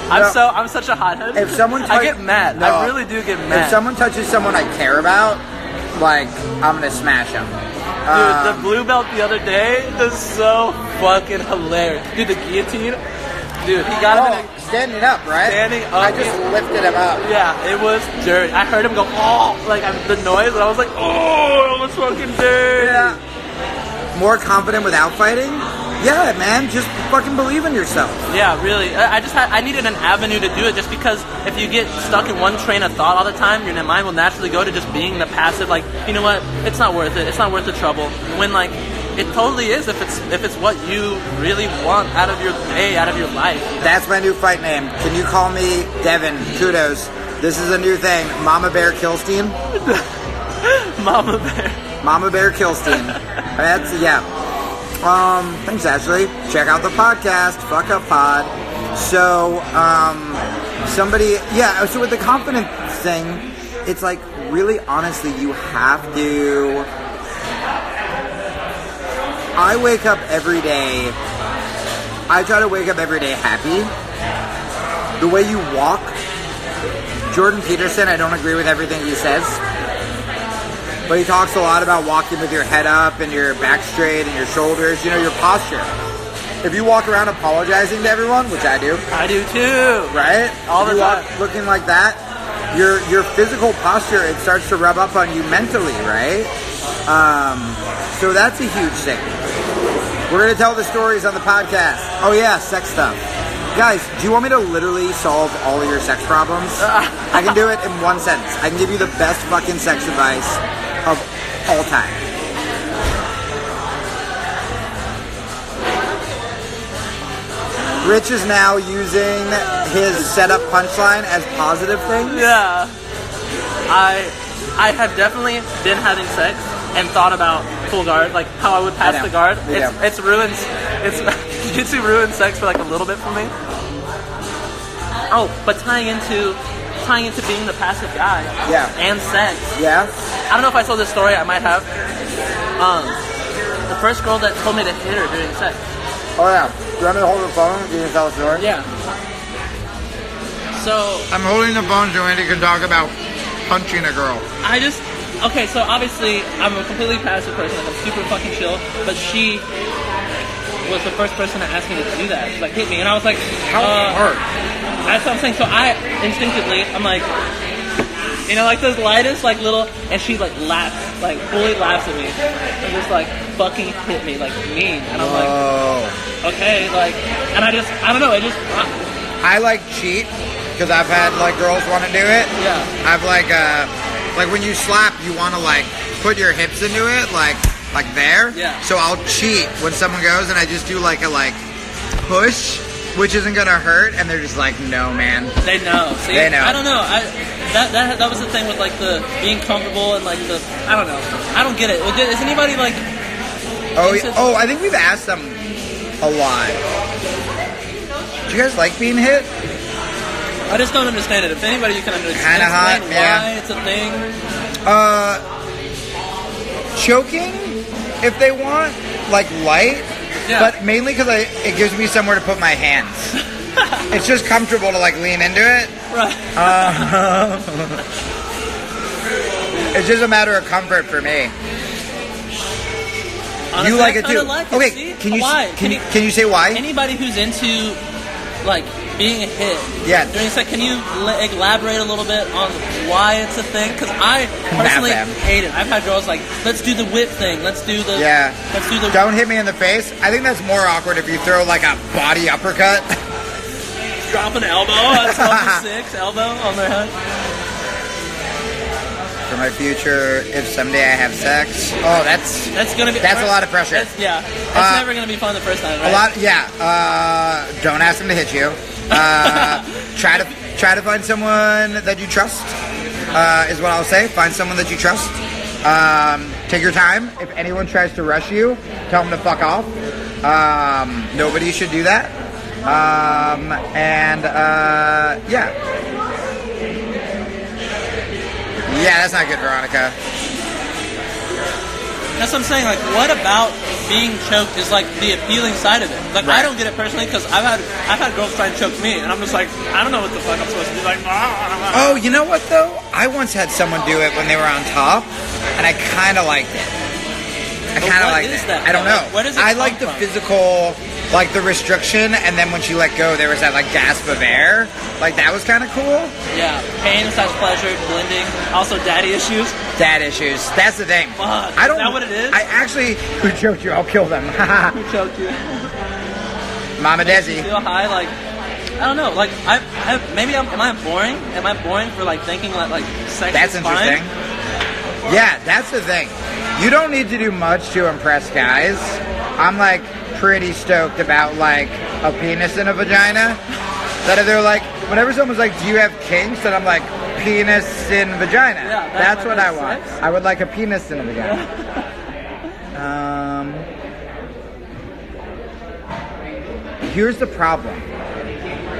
S1: I'm such a hothead.
S4: If someone
S1: I get mad.
S4: No.
S1: I really do get mad.
S4: If someone touches someone I care about, like, I'm gonna smash them.
S1: Dude, the blue belt the other day is so fucking hilarious. Dude, the guillotine. Dude, he got him in a...
S4: Standing up, right?
S1: Standing up.
S4: I just lifted him up.
S1: Yeah, it was dirty. I heard him go, oh, like the noise, and I was like, oh, it was fucking dirty.
S4: Yeah. More confident without fighting? Yeah, man, just fucking believe in yourself.
S1: Yeah, really. I needed an avenue to do it, just because if you get stuck in one train of thought all the time, your mind will naturally go to just being the passive, like, you know what, it's not worth it. It's not worth the trouble. When, like, it totally is if it's what you really want out of your day, out of your life. You know?
S4: That's my new fight name. Can you call me Devin? Kudos. This is a new thing. Mama Bear Kilstein.
S1: Mama Bear.
S4: Mama Bear Kilstein. That's, yeah. Thanks, Ashley. Check out the podcast, Fuck Up Pod. So, so with the confidence thing, it's like, really, honestly, you have to... I wake up every day, I try to wake up every day happy. The way you walk, Jordan Peterson, I don't agree with everything he says, but he talks a lot about walking with your head up and your back straight and your shoulders, you know, your posture. If you walk around apologizing to everyone, which I do.
S1: I do too.
S4: Right?
S1: All the time.
S4: Looking like that, your physical posture, it starts to rub up on you mentally, right? So that's a huge thing. We're going to tell the stories on the podcast. Oh yeah, sex stuff. Guys, do you want me to literally solve all of your sex problems? I can do it in one sentence. I can give you the best fucking sex advice of all time. Rich is now using his setup punchline as positive things.
S1: Yeah. I have definitely been having sex and thought about full guard, like how I would pass the guard. It's ruined. Jiu-jitsu ruined sex for like a little bit for me. Oh, but tying into being the passive guy.
S4: Yeah.
S1: And sex.
S4: Yeah.
S1: I don't know if I told this story. I might have. The first girl that told me to hit her during sex.
S4: Oh yeah. Do you want me to hold the phone? You can tell the story.
S1: Yeah. So
S4: I'm holding the phone so Andy can talk about punching a girl.
S1: Okay, so obviously I'm a completely passive person, like I'm super fucking chill, but she was the first person to ask me to do that. She's like, hit me, and I was like,
S4: how hard?
S1: That's what I'm saying. So I instinctively, I'm like, you know, like those lightest, like little, and she like laughs, like fully laughs at me, and just like fucking hit me, like mean, and I'm like, okay, like, and I don't know,
S4: I like cheat, because I've had like girls want to do it.
S1: Yeah.
S4: I've like when you slap, you want to like put your hips into it, like there.
S1: Yeah. So
S4: I'll cheat when someone goes and I just do like a push, which isn't gonna hurt, and they're just like, no, man.
S1: They know. See?
S4: They know.
S1: I don't know. That was the thing with like the being comfortable and like the, I don't know. I don't get it. Is anybody like?
S4: Oh, I think we've asked them a lot. Do you guys like being hit?
S1: I just don't understand it. If anybody you can understand
S4: Kinda hot,
S1: why
S4: yeah.
S1: it's a thing.
S4: Choking, if they want, like light,
S1: Yeah.
S4: but mainly because it gives me somewhere to put my hands. It's just comfortable to like lean into it.
S1: Right.
S4: It's just a matter of comfort for me.
S1: Honestly,
S4: You like
S1: I
S4: it
S1: kinda
S4: too?
S1: like it,
S4: Okay,
S1: see?
S4: can you
S1: Why?
S4: can you say why?
S1: Anybody who's into like being hit
S4: Yeah.
S1: during sex, can you elaborate a little bit on why it's a thing? Because I personally hate it. I've had girls like, let's do the whip thing. Let's do the
S4: Don't hit me in the face. I think that's more awkward if you throw like a body uppercut.
S1: drop an elbow. That's level 6 elbow on their head.
S4: For my future, if someday I have sex. Oh, that's
S1: gonna be.
S4: a lot of pressure.
S1: It's never gonna be fun the first time, right?
S4: A lot, yeah. Don't ask him to hit you. Try to find someone that you trust. Is what I'll say. Find someone that you trust. Take your time. If anyone tries to rush you, tell them to fuck off. Nobody should do that. Yeah. Yeah, that's not good, Veronica.
S1: That's what I'm saying. Like, what about being choked is like the appealing side of it? Like,
S4: Right.
S1: I don't get it personally because I've had girls try and choke me, and I'm just like, I don't know what the fuck I'm supposed to do. Like,
S4: Oh, you know what though? I once had someone do it when they were on top, and I kind of liked it. I
S1: But
S4: kind of
S1: what
S4: liked
S1: is
S4: it.
S1: that,
S4: I don't
S1: though?
S4: know.
S1: Like, where does it
S4: I
S1: come
S4: like the
S1: from?
S4: physical, like the restriction, and then when she let go, there was that like gasp of air. Like that was kind of cool.
S1: yeah, pain / pleasure, blending. Also, daddy issues.
S4: Dad issues. That's the thing.
S1: Fuck,
S4: I don't.
S1: is that what it is?
S4: I actually. Who choked you? I'll kill them.
S1: Who choked you?
S4: Mama Desi.
S1: Feel high, like I don't know. Like maybe am I boring? Am I boring for like thinking like sex
S4: That's
S1: is fine?
S4: interesting. Yeah, that's the thing. You don't need to do much to impress guys. I'm like pretty stoked about like a penis in a vagina. That if they're like, whenever someone's like, "Do you have kinks?" and I'm like, "Penis in vagina."
S1: Yeah,
S4: that's what I
S1: makes
S4: want.
S1: sense.
S4: I would like a penis in a vagina. Here's the problem.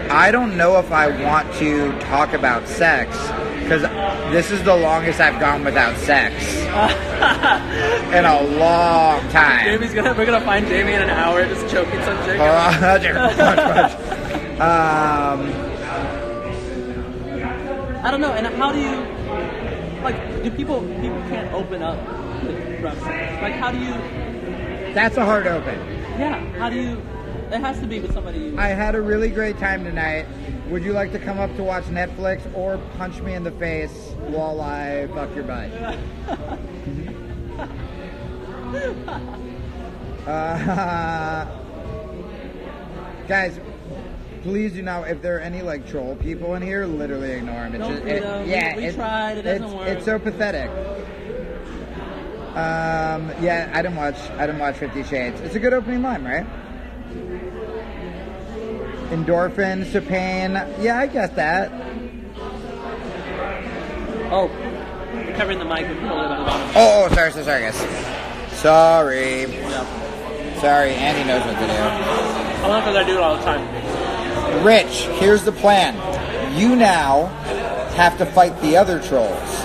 S4: I don't know if I want to talk about sex because this is the longest I've gone without sex in a long time.
S1: We're gonna find Jamie in an hour just choking some chick. I don't know. And how do you like? Do people can't open up with rough sex? Like, how do you?
S4: That's a hard open.
S1: Yeah. How do you? It has to be with somebody.
S4: I had a really great time tonight. Would you like to come up to watch Netflix or punch me in the face while I fuck your butt? Guys, please do not. If there are any like troll people in here, literally ignore them.
S1: Don't do them. We tried. It doesn't work.
S4: It's so pathetic. Yeah, I didn't watch 50 Shades. It's a good opening line, right? Endorphins to pain. Yeah, I get that.
S1: Oh, you're covering the mic with hold it on the bottom.
S4: Oh, sorry, guys. Sorry.
S1: Yeah.
S4: Sorry, Andy knows what to do.
S1: I don't know because I do it all the time.
S4: Rich, here's the plan. You now have to fight the other trolls.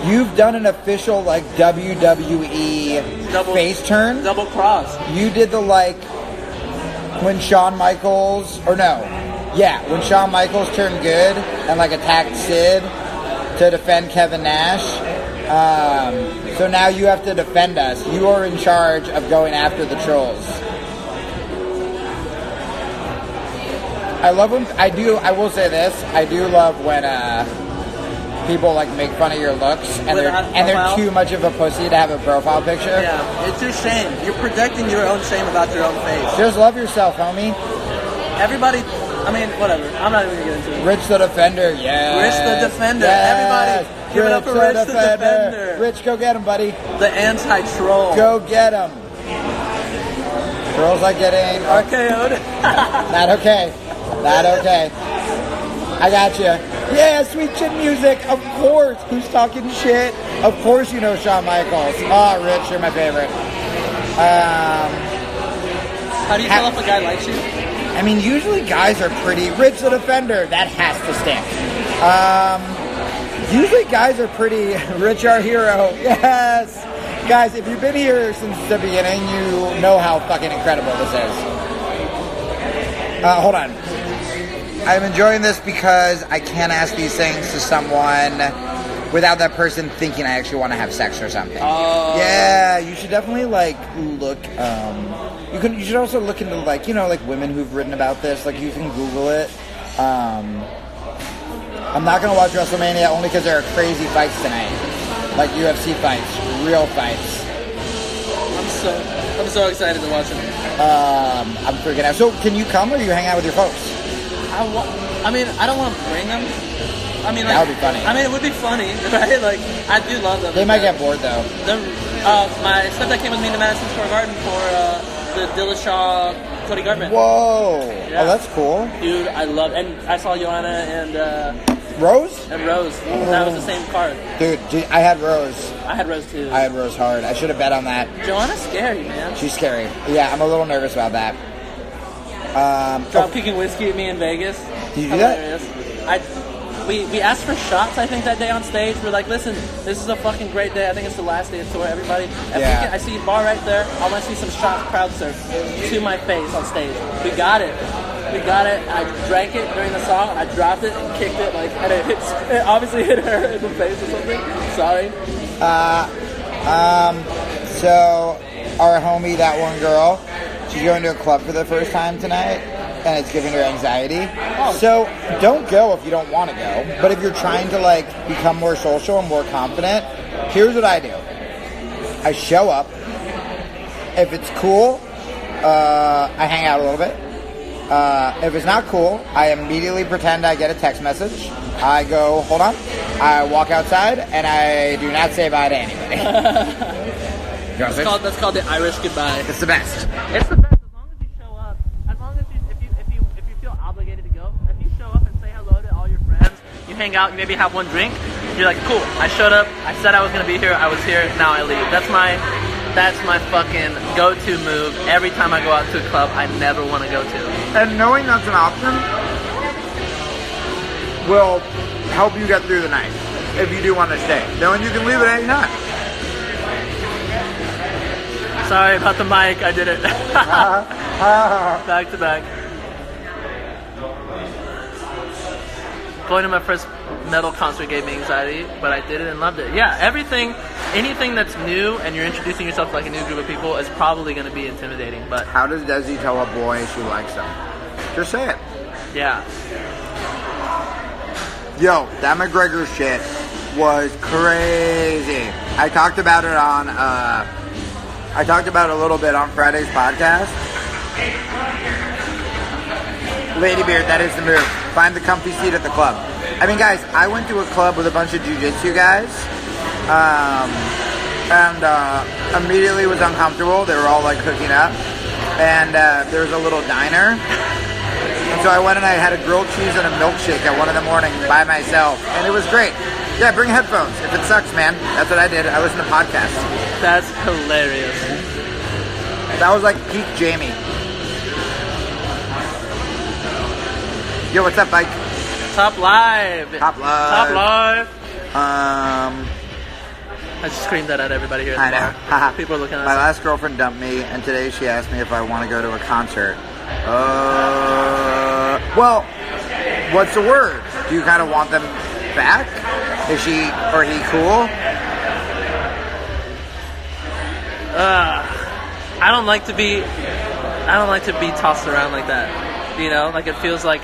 S4: You've done an official like WWE face turn.
S1: Double cross.
S4: You did the like when Shawn Michaels when Shawn Michaels turned good and like attacked Sid to defend Kevin Nash. So now you have to defend us. You are in charge of going after the trolls. I love when I will say this. I do love when people like make fun of your looks and they're too much of a pussy to have a profile picture.
S1: Yeah, it's your shame. You're projecting your own shame about your own face.
S4: Just love yourself, homie.
S1: Everybody, I mean, whatever. I'm not even gonna get into it.
S4: Rich the Defender, yes.
S1: Rich the Defender.
S4: Yes.
S1: Everybody, give it up for Rich the Defender.
S4: Rich, go get him, buddy.
S1: The anti-troll.
S4: Go get him. Girls like getting
S1: RKO'd.
S4: Not okay. Not okay. I got you. Yeah, sweet chin music. Of course. Who's talking shit? Of course you know Shawn Michaels. Oh, Rich, you're my favorite.
S1: How do you tell if a guy likes you?
S4: I mean, usually guys are pretty. Rich the Defender, that has to stick. Usually guys are pretty. Rich our hero. Yes. Guys, if you've been here since the beginning, you know how fucking incredible this is. Hold on. I'm enjoying this because I can't ask these things to someone without that person thinking I actually want to have sex or something. Yeah, you should definitely like look. You should also look into like like women who've written about this. Like you can Google it. I'm not gonna watch WrestleMania only because there are crazy fights tonight, like UFC fights, real fights.
S1: I'm so excited to watch it.
S4: I'm freaking out. So can you come or you hang out with your folks?
S1: I mean, I don't want to bring them. I mean, like,
S4: That would be funny.
S1: I mean, it would be funny, right? Like, I do love them.
S4: They might get bored though.
S1: My stepdad came with me to Madison Square Garden for the Dillashaw Cody Garbrandt.
S4: Whoa!
S1: Yeah.
S4: Oh, that's cool.
S1: Dude, I love, and I saw Joanna and
S4: Rose?
S1: Rose. That was the same card.
S4: Dude, I had Rose.
S1: I had Rose too.
S4: I had Rose hard. I should have bet on that.
S1: Joanna's scary, man.
S4: She's scary. Yeah, I'm a little nervous about that.
S1: Drop kicking whiskey at me in Vegas.
S4: Did you do that?
S1: Hilarious. We asked for shots, I think, that day on stage. We're like, listen, this is a fucking great day. I think it's the last day of tour. Everybody,
S4: Yeah.
S1: I see a bar right there. I want to see some shots crowd serve to my face on stage. We got it. I drank it during the song. I dropped it and kicked it, like, and it obviously hit her in the face or something. Sorry.
S4: So, our homie, that one girl, she's going to a club for the first time tonight, and it's giving her anxiety. So, don't go if you don't want to go. But if you're trying to, like, become more social and more confident, here's what I do. I show up. If it's cool, I hang out a little bit. If it's not cool, I immediately pretend I get a text message. I go, hold on. I walk outside, and I do not say bye to anybody.
S1: That's called the Irish goodbye.
S4: It's the best.
S1: It's the best as long as you show up. As long as if you feel obligated to go, if you show up and say hello to all your friends, you hang out, you maybe have one drink, you're like, cool. I showed up. I said I was gonna be here. I was here. Now I leave. That's my fucking go-to move. Every time I go out to a club, I never want to go to.
S4: And knowing that's an option will help you get through the night if you do want to stay. Knowing you can leave at any time.
S1: Sorry about the mic. I did it. Back to back. Going to my first metal concert gave me anxiety, but I did it and loved it. Yeah, anything that's new and you're introducing yourself to like a new group of people is probably going to be intimidating, but
S4: How does Desi tell a boy she likes him? Just say it.
S1: yeah.
S4: Yo, that McGregor shit was crazy. I talked about it a little bit on Friday's podcast. Ladybeard, that is the move. Find the comfy seat at the club. I mean, guys, I went to a club with a bunch of jiu-jitsu guys, and immediately was uncomfortable. They were all like hooking up, and there was a little diner. And so I went and I had a grilled cheese and a milkshake at 1 in the morning by myself, and it was great. Yeah, bring headphones. If it sucks, man. That's what I did. I listened to podcasts.
S1: That's hilarious.
S4: That was like peak Jamie. Yo, what's up, Mike?
S1: Top live.
S4: Top live.
S1: I just screamed that at everybody here
S4: I
S1: at the
S4: know.
S1: bar. People are looking at
S4: My
S1: us.
S4: last girlfriend dumped me, and today she asked me if I want to go to a concert. Well, what's the word? Do you kind of want them back? Is she or he cool?
S1: I don't like to be tossed around like that. You know, like it feels like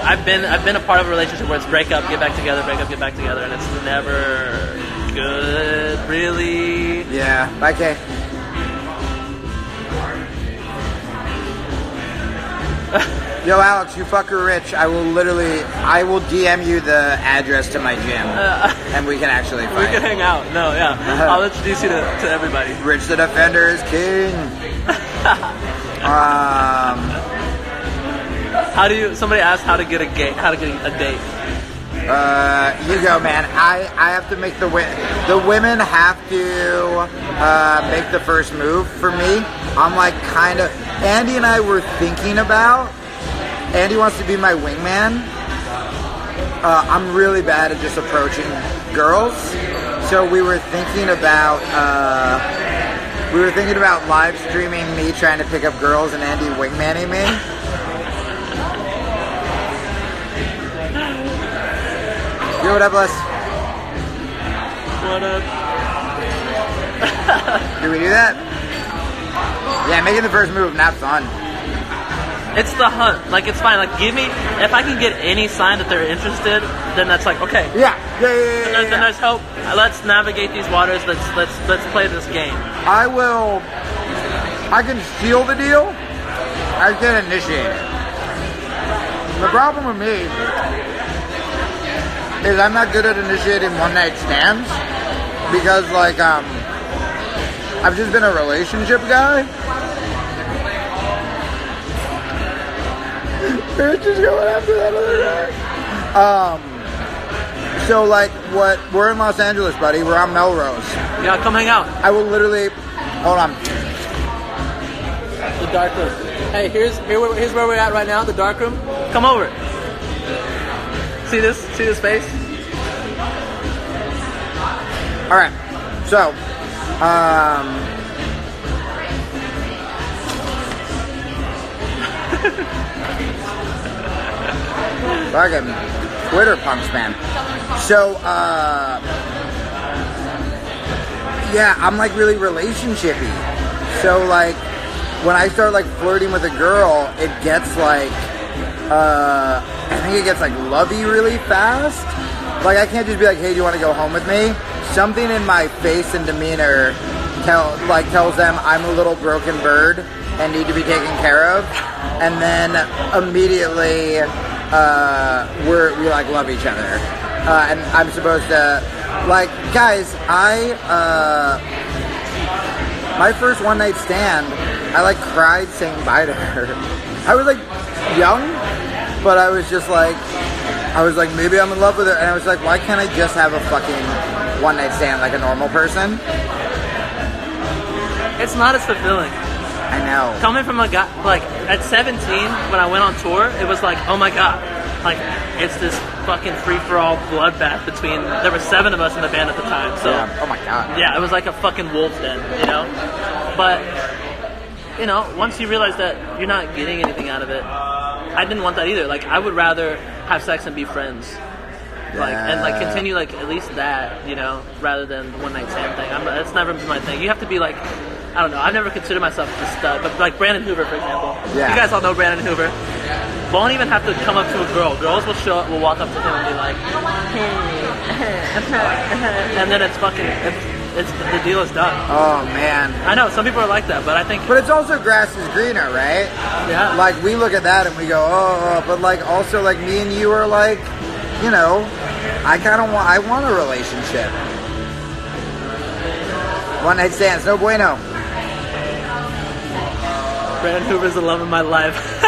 S1: I've been a part of a relationship where it's break up, get back together, break up, get back together, and it's never good, really.
S4: Yeah. Okay. Yo, Alex, you fucker rich. I will DM you the address to my gym, and we can actually
S1: We
S4: fight.
S1: can hang out. No, yeah. I'll introduce you to everybody.
S4: Rich the Defender is king.
S1: Somebody asked how to get a date.
S4: You go, man. I have to make the women have to make the first move for me. I'm like kind of. Andy and I were thinking about. Andy wants to be my wingman. I'm really bad at just approaching girls, so we were thinking about live streaming me trying to pick up girls and Andy wingmanning me. Yo, what up, Les?
S1: What up?
S4: Did we do that? Yeah, making the first move, not fun.
S1: It's the hunt. Like, it's fine. Like, if I can get any sign that they're interested, then that's like, okay.
S4: Yeah.
S1: Then there's hope. Let's navigate these waters. Let's play this game.
S4: I can seal the deal. I can initiate it. The problem with me is I'm not good at initiating one-night stands because, like, I've just been a relationship guy. We're just going after that other guy. So, like, we're in Los Angeles, buddy. We're on Melrose.
S1: Yeah, come hang out.
S4: I will literally, hold on.
S1: The dark room. Hey, here's where we're at right now. The dark room. Come over. See this? See this space?
S4: All right. So, fucking Twitter punks, man. So, yeah, I'm like really relationshipy. So, like, when I start like flirting with a girl, it gets like, I think it gets like lovey really fast. Like, I can't just be like, hey, do you want to go home with me? Something in my face and demeanor tells them I'm a little broken bird and need to be taken care of. And then immediately, we like love each other. And I'm supposed to, like, guys, my first one night stand, I like cried saying bye to her. I was like young, but I was like, maybe I'm in love with her. And I was like, why can't I just have a fucking one night stand like a normal person?
S1: It's not as fulfilling.
S4: I know.
S1: Coming from a guy, like, at 17, when I went on tour, it was like, oh my god. Like, it's this fucking free-for-all bloodbath between, there were 7 of us in the band at the time, so.
S4: Yeah. Oh my god.
S1: Yeah, it was like a fucking wolf's den, you know? But, you know, once you realize that you're not getting anything out of it, I didn't want that either. Like, I would rather have sex and be friends. Like, and like continue like at least that, you know, rather than the one night stand thing. That's never been my thing. You have to be like, I don't know. I've never considered myself a stud, but like Brandon Hoover, for example.
S4: Yeah.
S1: You guys all know Brandon Hoover. Won't even have to come up to a girl. Girls will will walk up to him and be like, hey, and then it's fucking, it's the deal is done.
S4: Oh man.
S1: I know some people are like that, but I think.
S4: But it's also grass is greener, right?
S1: Yeah.
S4: Like we look at that and we go, oh, but like also like me and you are like, you know, I want a relationship. One night stands, no bueno.
S1: Brandon Hoover's the love of my life.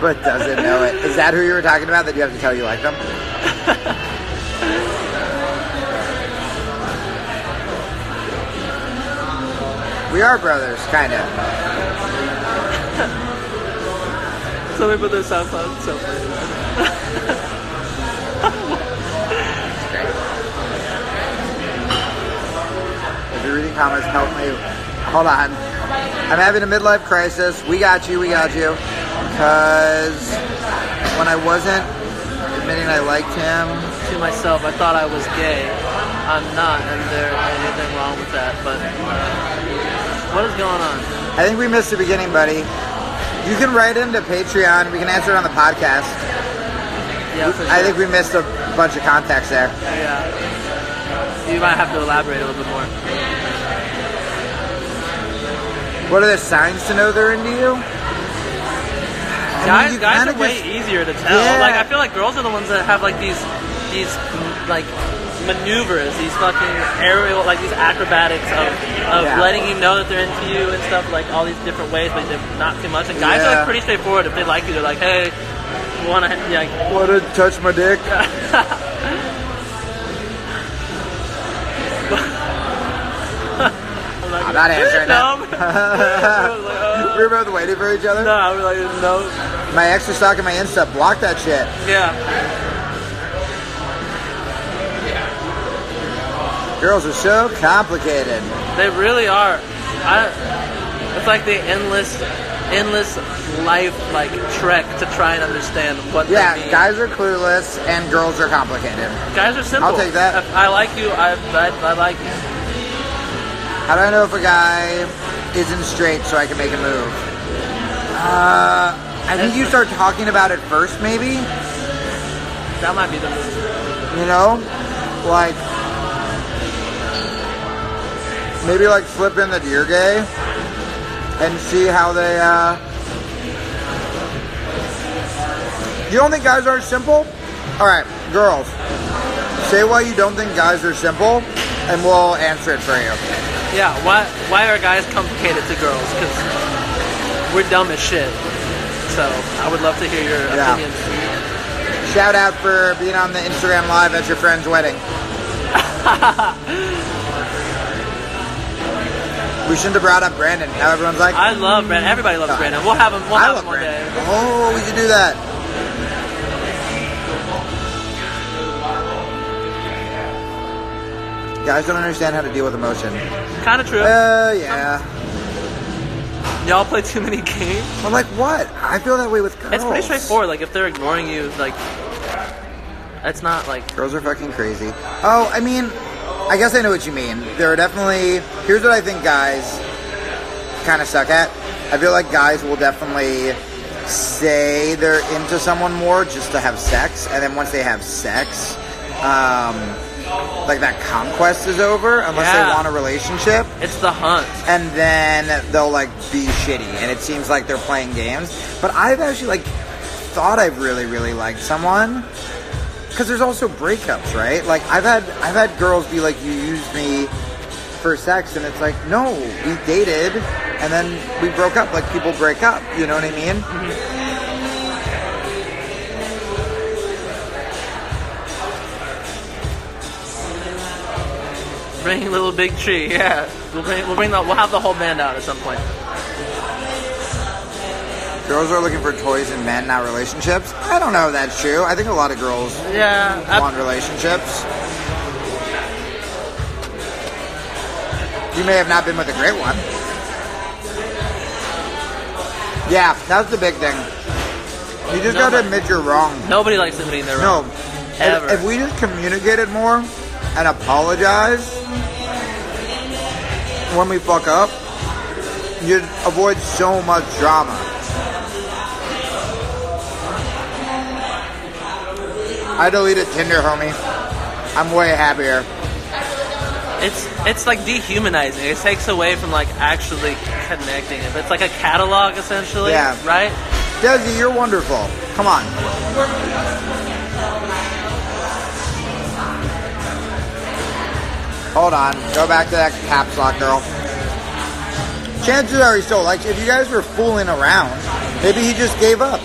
S4: But doesn't know it. Is that who you were talking about that you have to tell you like them? We are brothers, kind of.
S1: Somebody put their SoundCloud so funny.
S4: If you're reading comments, help me. Hold on. I'm having a midlife crisis. We got you. Because when I wasn't admitting I liked him.
S1: To myself, I thought I was gay. I'm not, and there's anything wrong with that. But what is going on?
S4: I think we missed the beginning, buddy. You can write into Patreon. We can answer it on the podcast.
S1: Yeah, for sure.
S4: I think we missed a bunch of context there.
S1: Yeah. You might have to elaborate a little bit more.
S4: What are the signs to know they're into you?
S1: Guys are way easier to tell.
S4: Yeah.
S1: Like I feel like girls are the ones that have like these like maneuvers, these fucking aerial, like these acrobatics of letting you know that they're into you and stuff, like all these different ways, but they're not too much. And guys are like pretty straightforward. If they like you, they're like, hey, you wanna
S4: wanna touch my dick? I'm not answering that. We were both waiting for each other.
S1: No, I was like, no.
S4: My ex is stalking my Insta. Block that shit.
S1: Yeah.
S4: Girls are so complicated.
S1: They really are. It's like the endless life like trek to try and understand what they mean.
S4: Guys are clueless and girls are complicated.
S1: Guys are simple.
S4: I'll take that.
S1: If I like you. I like you.
S4: How do I know if a guy isn't straight so I can make a move? I think you start talking about it first, maybe.
S1: That might be the move.
S4: You know, like maybe like slip in that you're gay and see how they. You don't think guys are simple? All right, girls, say why you don't think guys are simple, and we'll answer it for you.
S1: Yeah, why are guys complicated to girls? Because we're dumb as shit. So I would love to hear your opinions.
S4: Shout out for being on the Instagram Live at your friend's wedding. We shouldn't have brought up Brandon. Now everyone's like,
S1: I love Brandon. Everybody loves Brandon. We'll have him. We'll have him one day.
S4: Oh, we should do that. Guys don't understand how to deal with emotion.
S1: Kind of true.
S4: Yeah.
S1: Y'all play too many games.
S4: I'm like, what? I feel that way with girls.
S1: It's pretty straightforward. Like if they're ignoring you, like it's not like
S4: girls are fucking crazy. Oh, I mean, I guess I know what you mean. There are definitely. Here's what I think guys kind of suck at. I feel like guys will definitely say they're into someone more just to have sex, and then once they have sex, like that conquest is over unless they want a relationship.
S1: It's the hunt.
S4: And then they'll like be shitty and it seems like they're playing games. But I've actually like thought I've really, really liked someone. Because there's also breakups, right? Like I've had girls be like, you used me for sex, and it's like, no, we dated and then we broke up. Like people break up, you know what I mean? Mm-hmm.
S1: Bring Little Big Tree, yeah. We'll have the whole band out at some point.
S4: Girls are looking for toys in men, not relationships. I don't know if that's true. I think a lot of girls want relationships. You may have not been with a great one. Yeah, that's the big thing. You just gotta admit you're wrong.
S1: Nobody likes admitting they're wrong.
S4: No.
S1: Ever.
S4: If we just communicated more and apologize when we fuck up, you'd avoid so much drama. I deleted Tinder, homie. I'm way happier.
S1: It's like dehumanizing. It takes away from like actually connecting it. It's like a catalog essentially.
S4: Yeah.
S1: Right?
S4: Desi, you're wonderful. Come on. Hold on. Go back to that caps lock, girl. Chances are he still likes you. If you guys were fooling around, maybe he just gave up.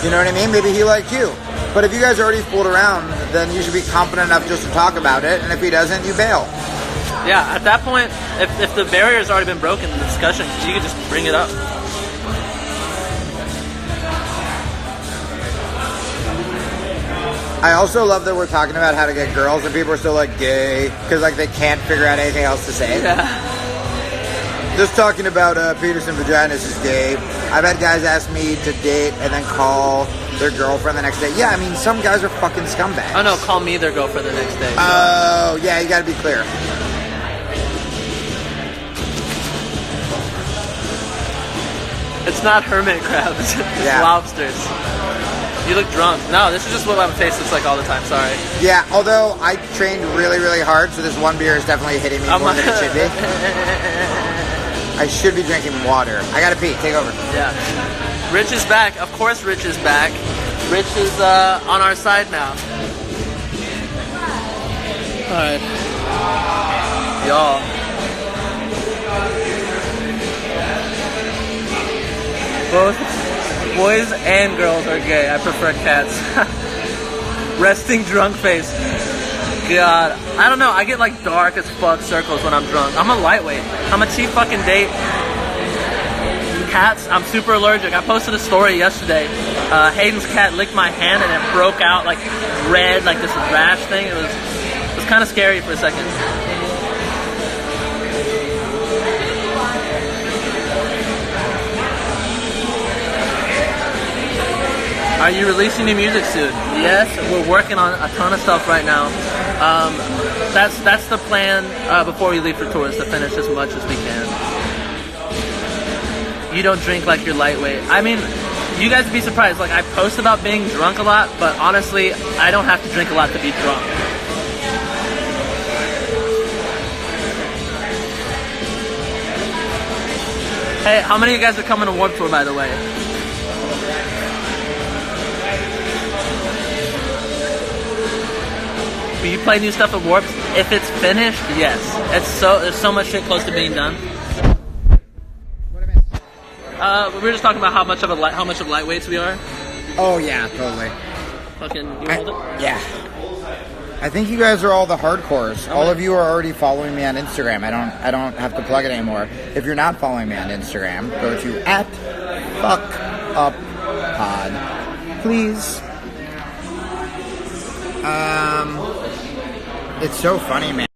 S4: You know what I mean? Maybe he liked you. But if you guys already fooled around, then you should be confident enough just to talk about it. And if he doesn't, you bail.
S1: Yeah, at that point, if the barrier's already been broken in the discussion, you can just bring it up.
S4: I also love that we're talking about how to get girls and people are still like gay because like they can't figure out anything else to say.
S1: Yeah.
S4: Just talking about penis and vaginas is gay. I've had guys ask me to date and then call their girlfriend the next day. Yeah, I mean, some guys are fucking scumbags.
S1: Oh no, call me their girlfriend the next day.
S4: Oh, yeah, you gotta be clear.
S1: It's not hermit crabs. It's lobsters. You look drunk. No, this is just what my face looks like all the time. Sorry.
S4: Yeah, although I trained really, really hard, so this one beer is definitely hitting me more than it should be. I should be drinking water. I gotta pee. Take over.
S1: Yeah. Rich is back. Of course Rich is back. Rich is on our side now. Alright. Y'all. Both boys and girls are gay. I prefer cats. Resting drunk face. God. I don't know. I get like dark as fuck circles when I'm drunk. I'm a lightweight. I'm a cheap fucking date. Cats, I'm super allergic. I posted a story yesterday. Hayden's cat licked my hand and it broke out like red, like this rash thing. It was kind of scary for a second. Are you releasing new music soon? Yes, we're working on a ton of stuff right now. That's the plan before we leave for tours, to finish as much as we can. You don't drink like you're lightweight. I mean, you guys would be surprised. Like, I post about being drunk a lot, but honestly, I don't have to drink a lot to be drunk. Hey, how many of you guys are coming to Warped Tour, by the way? you play new stuff at Warps? If it's finished, yes. There's so much shit close to being done. We were just talking about how much of lightweights we are.
S4: Oh yeah, totally.
S1: Fucking, you hold it?
S4: Yeah. I think you guys are all the hardcores. All of you are already following me on Instagram. I don't have to plug it anymore. If you're not following me on Instagram, go to @fuckuppod. Please. It's so funny, man.